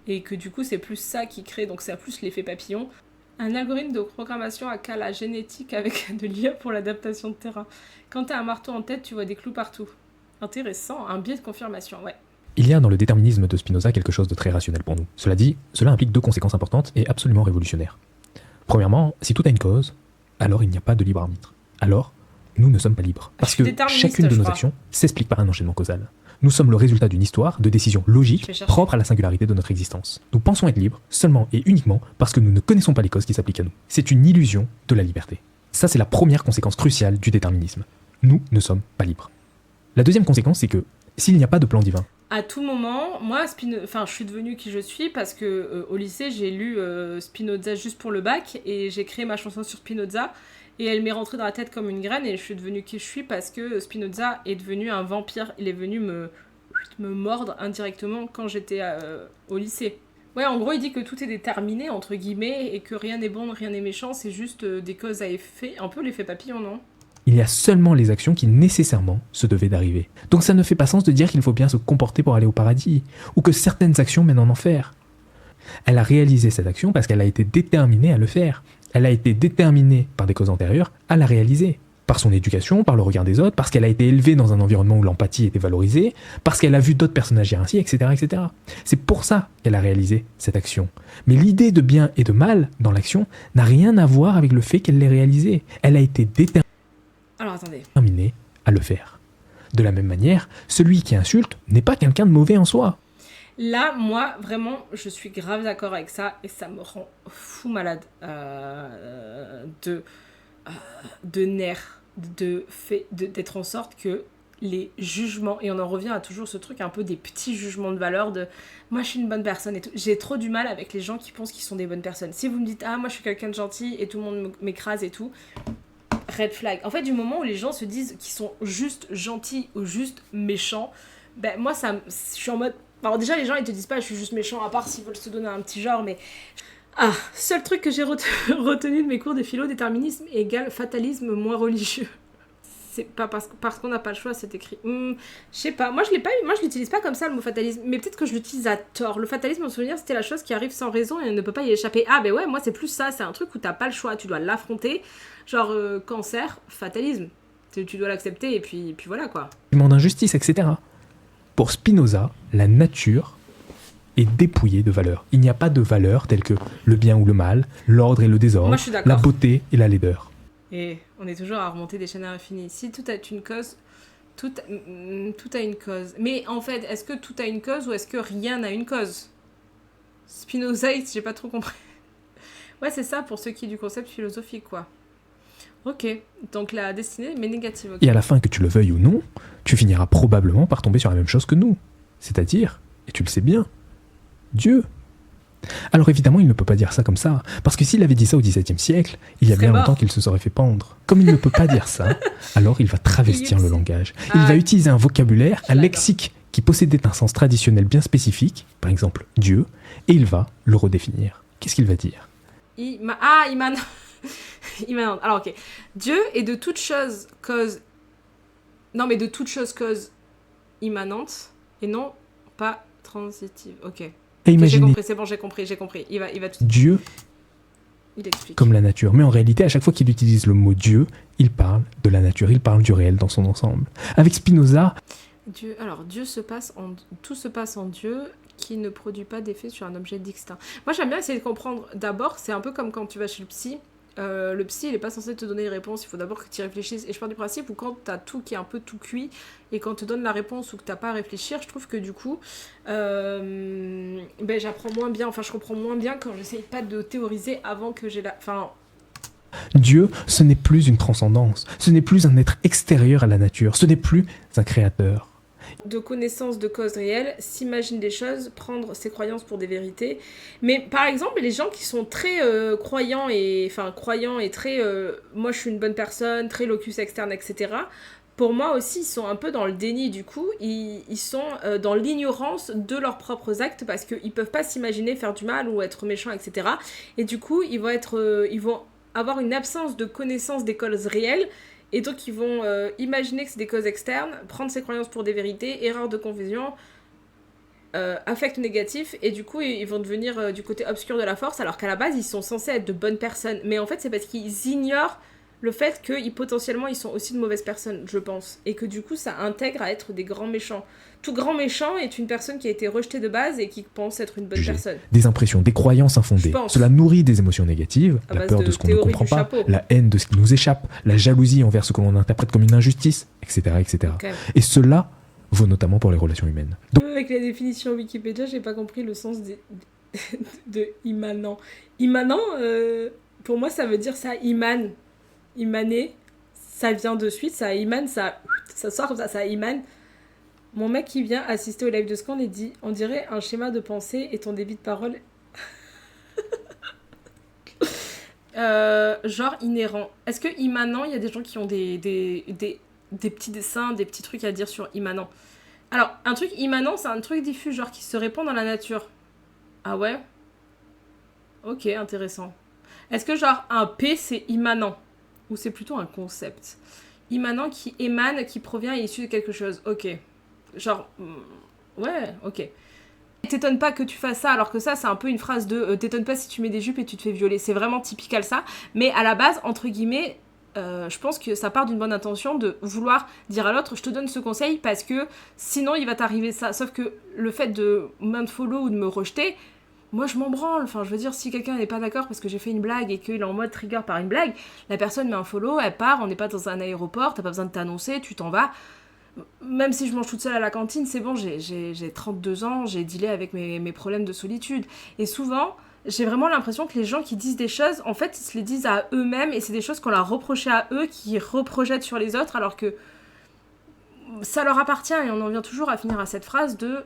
et que du coup c'est plus ça qui crée, donc c'est plus l'effet papillon. Un algorithme de programmation à cas la génétique avec de l'IA pour l'adaptation de terrain. Quand t'as un marteau en tête, tu vois des clous partout. Intéressant, un biais de confirmation, ouais. Il y a dans le déterminisme de Spinoza quelque chose de très rationnel pour nous. Cela dit, cela implique deux conséquences importantes et absolument révolutionnaires. Premièrement, si tout a une cause, alors il n'y a pas de libre arbitre. Alors, nous ne sommes pas libres. Parce que chacune de nos actions s'explique par un enchaînement causal. Nous sommes le résultat d'une histoire de décisions logiques propres à la singularité de notre existence. Nous pensons être libres seulement et uniquement parce que nous ne connaissons pas les causes qui s'appliquent à nous. C'est une illusion de la liberté. Ça, c'est la première conséquence cruciale du déterminisme. Nous ne sommes pas libres. La deuxième conséquence, c'est que s'il n'y a pas de plan divin, À tout moment, moi, je suis devenue qui je suis parce que au lycée, j'ai lu Spinoza juste pour le bac et j'ai créé ma chanson sur Spinoza et elle m'est rentrée dans la tête comme une graine et je suis devenue qui je suis parce que Spinoza est devenu un vampire. Il est venu me mordre indirectement quand j'étais au lycée. Ouais, en gros, il dit que tout est déterminé, entre guillemets, et que rien n'est bon, rien n'est méchant, c'est juste des causes à effet, un peu l'effet papillon, non ? Il y a seulement les actions qui nécessairement se devaient d'arriver. Donc ça ne fait pas sens de dire qu'il faut bien se comporter pour aller au paradis, ou que certaines actions mènent en enfer. Elle a réalisé cette action parce qu'elle a été déterminée à le faire. Elle a été déterminée par des causes antérieures à la réaliser. Par son éducation, par le regard des autres, parce qu'elle a été élevée dans un environnement où l'empathie était valorisée, parce qu'elle a vu d'autres personnes agir ainsi, etc., etc. C'est pour ça qu'elle a réalisé cette action. Mais l'idée de bien et de mal dans l'action n'a rien à voir avec le fait qu'elle l'ait réalisée. Elle a été déterminée à le faire. De la même manière, celui qui insulte n'est pas quelqu'un de mauvais en soi. Là, moi, vraiment, je suis grave d'accord avec ça et ça me rend fou malade de nerfs, d'être en sorte que les jugements, et on en revient à toujours ce truc un peu des petits jugements de valeur de moi je suis une bonne personne et tout. J'ai trop du mal avec les gens qui pensent qu'ils sont des bonnes personnes. Si vous me dites moi je suis quelqu'un de gentil et tout le monde m'écrase et tout, red flag. En fait, du moment où les gens se disent qu'ils sont juste gentils ou juste méchants, ben moi je suis en mode... Alors déjà les gens ils te disent pas je suis juste méchant à part s'ils veulent se donner un petit genre, mais... seul truc que j'ai retenu de mes cours de philo, déterminisme égale fatalisme moins religieux. C'est pas parce qu'on n'a pas le choix, c'est écrit. Je sais pas, moi je l'utilise pas comme ça le mot fatalisme, mais peut-être que je l'utilise à tort. Le fatalisme, en souvenir, c'était la chose qui arrive sans raison et on ne peut pas y échapper. Ben ouais, moi c'est plus ça, c'est un truc où t'as pas le choix, tu dois l'affronter. Genre cancer, fatalisme. Tu dois l'accepter et puis voilà quoi. D'injustice, etc. Pour Spinoza, la nature est dépouillée de valeurs. Il n'y a pas de valeurs telles que le bien ou le mal, l'ordre et le désordre, la beauté et la laideur. Et on est toujours à remonter des chaînes à l'infini. Si tout a une cause, tout a une cause. Mais en fait, est-ce que tout a une cause ou est-ce que rien n'a une cause ? Spinoza, j'ai pas trop compris. Ouais, c'est ça pour ceux qui du concept philosophique, quoi. Ok, donc la destinée mais négative. Okay. Et à la fin, que tu le veuilles ou non, tu finiras probablement par tomber sur la même chose que nous. C'est-à-dire, et tu le sais bien, Dieu. Alors évidemment, il ne peut pas dire ça comme ça, parce que s'il avait dit ça au XVIIe siècle, il y a bien longtemps qu'il se serait fait pendre. Comme il ne peut pas dire ça, alors il va travestir le langage. Il va utiliser un vocabulaire, un lexique qui possédait un sens traditionnel bien spécifique, par exemple Dieu, et il va le redéfinir. Qu'est-ce qu'il va dire ? Immanent. Alors ok. Dieu est de toute chose cause... Non mais de toute chose cause immanente, et non pas transitive. Ok. J'ai compris, c'est bon, j'ai compris. Il va tout... Dieu, il explique. Comme la nature. Mais en réalité, à chaque fois qu'il utilise le mot Dieu, il parle de la nature, il parle du réel dans son ensemble. Avec Spinoza... Tout se passe en Dieu qui ne produit pas d'effet sur un objet distinct. Moi, j'aime bien essayer de comprendre. D'abord, c'est un peu comme quand tu vas chez le psy. Le psy, il est pas censé te donner une réponse, il faut d'abord que tu y réfléchisses. Et je pars du principe où quand t'as tout qui est un peu tout cuit, et quand on te donne la réponse ou que t'as pas à réfléchir, je trouve que du coup, j'apprends moins bien, je comprends moins bien quand j'essaye pas de théoriser avant que j'ai Dieu, ce n'est plus une transcendance, ce n'est plus un être extérieur à la nature, ce n'est plus un créateur. De connaissance de causes réelles, s'imagine des choses, prendre ses croyances pour des vérités. Mais par exemple, les gens qui sont très croyants et très moi je suis une bonne personne, très locus externe, etc. Pour moi aussi, ils sont un peu dans le déni du coup. Ils sont dans l'ignorance de leurs propres actes parce qu'ils peuvent pas s'imaginer faire du mal ou être méchants, etc. Et du coup, ils vont avoir une absence de connaissance des causes réelles. Et donc, ils vont imaginer que c'est des causes externes, prendre ses croyances pour des vérités, erreur de confusion, affect négatif, et du coup, ils vont devenir du côté obscur de la force, alors qu'à la base, ils sont censés être de bonnes personnes. Mais en fait, c'est parce qu'ils ignorent le fait que potentiellement, ils sont aussi de mauvaises personnes, je pense. Et que du coup, ça intègre à être des grands méchants. Tout grand méchant est une personne qui a été rejetée de base et qui pense être une bonne personne. Des impressions, des croyances infondées. Cela nourrit des émotions négatives, la peur de ce qu'on ne comprend pas, la haine de ce qui nous échappe, la jalousie envers ce que l'on interprète comme une injustice, etc. etc. Okay. Et cela vaut notamment pour les relations humaines. Donc... Avec la définition Wikipédia, j'ai pas compris le sens de immanent. Immanent, pour moi, ça veut dire ça imane. Imaner, ça vient de suite, ça imane, ça sort comme ça imane. Mon mec qui vient assister au live de Scan et dit on dirait un schéma de pensée et ton débit de parole. Genre inhérent. Est-ce que immanent, il y a des gens qui ont des petits dessins, des petits trucs à dire sur immanent? Alors, un truc immanent, c'est un truc diffus, genre qui se répand dans la nature. Ah ouais? Ok, intéressant. Est-ce que genre un P, c'est immanent? Ou c'est plutôt un concept? Immanent qui émane, qui provient et issu de quelque chose. Ok. Genre... ouais, ok. T'étonnes pas que tu fasses ça, alors que ça, c'est un peu une phrase de t'étonnes pas si tu mets des jupes et tu te fais violer. C'est vraiment typical ça. Mais à la base, entre guillemets, je pense que ça part d'une bonne intention de vouloir dire à l'autre je te donne ce conseil parce que sinon il va t'arriver ça. Sauf que le fait de m'unfollow ou de me rejeter, moi je m'en branle. Enfin, je veux dire, si quelqu'un n'est pas d'accord parce que j'ai fait une blague et qu'il est en mode trigger par une blague, la personne met un follow, elle part, on n'est pas dans un aéroport, t'as pas besoin de t'annoncer, tu t'en vas. Même si je mange toute seule à la cantine, c'est bon, j'ai 32 ans, j'ai dealé avec mes problèmes de solitude. Et souvent, j'ai vraiment l'impression que les gens qui disent des choses, en fait, ils se les disent à eux-mêmes et c'est des choses qu'on leur a reprochées à eux, qui reprojettent sur les autres, alors que ça leur appartient. Et on en vient toujours à finir à cette phrase de...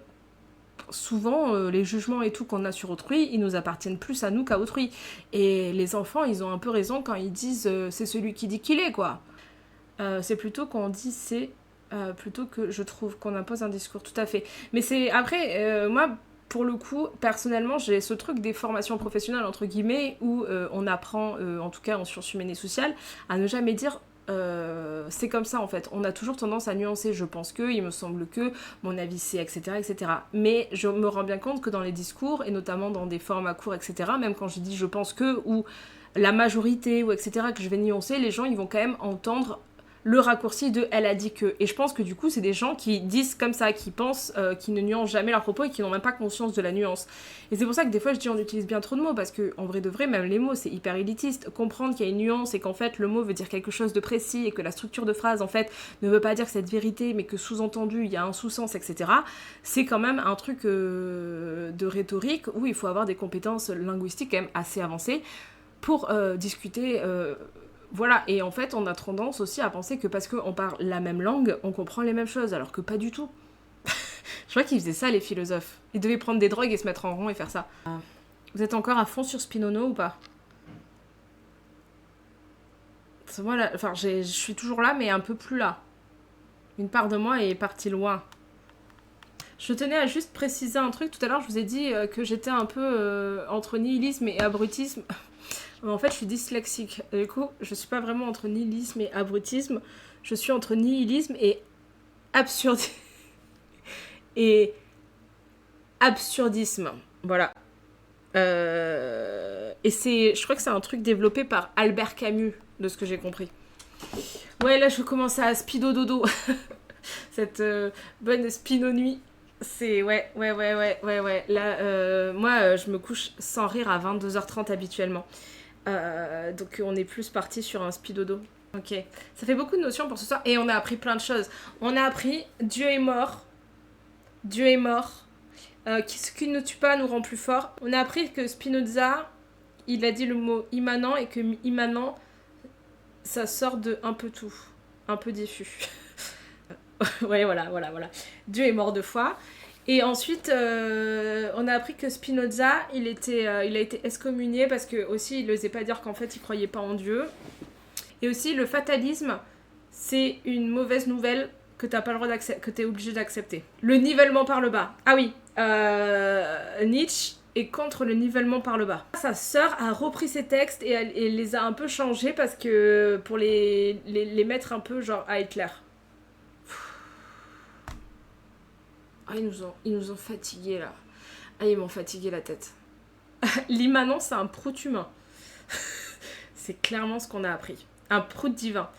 Souvent, les jugements et tout qu'on a sur autrui, ils nous appartiennent plus à nous qu'à autrui. Et les enfants, ils ont un peu raison quand ils disent c'est celui qui dit qu'il est, quoi. C'est plutôt quand on dit c'est... plutôt que je trouve qu'on impose un discours, tout à fait. Mais c'est après, moi, pour le coup, personnellement, j'ai ce truc des formations professionnelles, entre guillemets, où on apprend, en tout cas en sciences humaines et sociales, à ne jamais dire c'est comme ça en fait. On a toujours tendance à nuancer, je pense que, il me semble que, mon avis c'est, etc., etc. Mais je me rends bien compte que dans les discours, et notamment dans des formats courts, etc., même quand je dis je pense que, ou la majorité, ou etc., que je vais nuancer, les gens, ils vont quand même entendre le raccourci de elle a dit que. Et je pense que du coup, c'est des gens qui disent comme ça, qui pensent, qui ne nuancent jamais leurs propos et qui n'ont même pas conscience de la nuance. Et c'est pour ça que des fois, je dis on utilise bien trop de mots, parce que en vrai de vrai, même les mots, c'est hyper élitiste. Comprendre qu'il y a une nuance et qu'en fait, le mot veut dire quelque chose de précis et que la structure de phrase, en fait, ne veut pas dire cette vérité, mais que sous-entendu, il y a un sous-sens, etc. C'est quand même un truc de rhétorique où il faut avoir des compétences linguistiques quand même assez avancées pour discuter... Voilà, et en fait, on a tendance aussi à penser que parce qu'on parle la même langue, on comprend les mêmes choses, alors que pas du tout. Je crois qu'ils faisaient ça, les philosophes. Ils devaient prendre des drogues et se mettre en rond et faire ça. Vous êtes encore à fond sur Spinono ou pas? Moi, là, enfin, je suis toujours là, mais un peu plus là. Une part de moi est partie loin. Je tenais à juste préciser un truc. Tout à l'heure, je vous ai dit que j'étais un peu entre nihilisme et abrutisme. En fait, je suis dyslexique. Du coup, je suis pas vraiment entre nihilisme et abrutisme. Je suis entre nihilisme et absurdisme. Et absurdisme. Voilà. Et c'est, je crois que c'est un truc développé par Albert Camus, de ce que j'ai compris. Ouais, là, je commence à speedo dodo. Cette bonne spino nuit. C'est... Ouais. Là, moi, je me couche sans rire à 22h30 habituellement. Donc on est plus parti sur un speedodo. Ok, ça fait beaucoup de notions pour ce soir et on a appris plein de choses. On a appris Dieu est mort, Dieu est mort, ce qui ne tue pas nous rend plus forts. On a appris que Spinoza, il a dit le mot immanent et que immanent, ça sort de un peu tout, un peu diffus. Ouais, voilà. Dieu est mort 2 fois. Et ensuite, on a appris que Spinoza, il a été excommunié parce que aussi il n'osait pas dire qu'en fait il croyait pas en Dieu. Et aussi le fatalisme, c'est une mauvaise nouvelle que t'as pas le droit que t'es obligé d'accepter. Le nivellement par le bas. Ah oui, Nietzsche est contre le nivellement par le bas. Sa sœur a repris ses textes et elle les a un peu changés parce que pour les mettre un peu genre à Hitler. Ah, ils nous ont fatigués, là. Ah, ils m'ont fatigué la tête. L'immanent, c'est un prout humain. C'est clairement ce qu'on a appris. Un prout divin.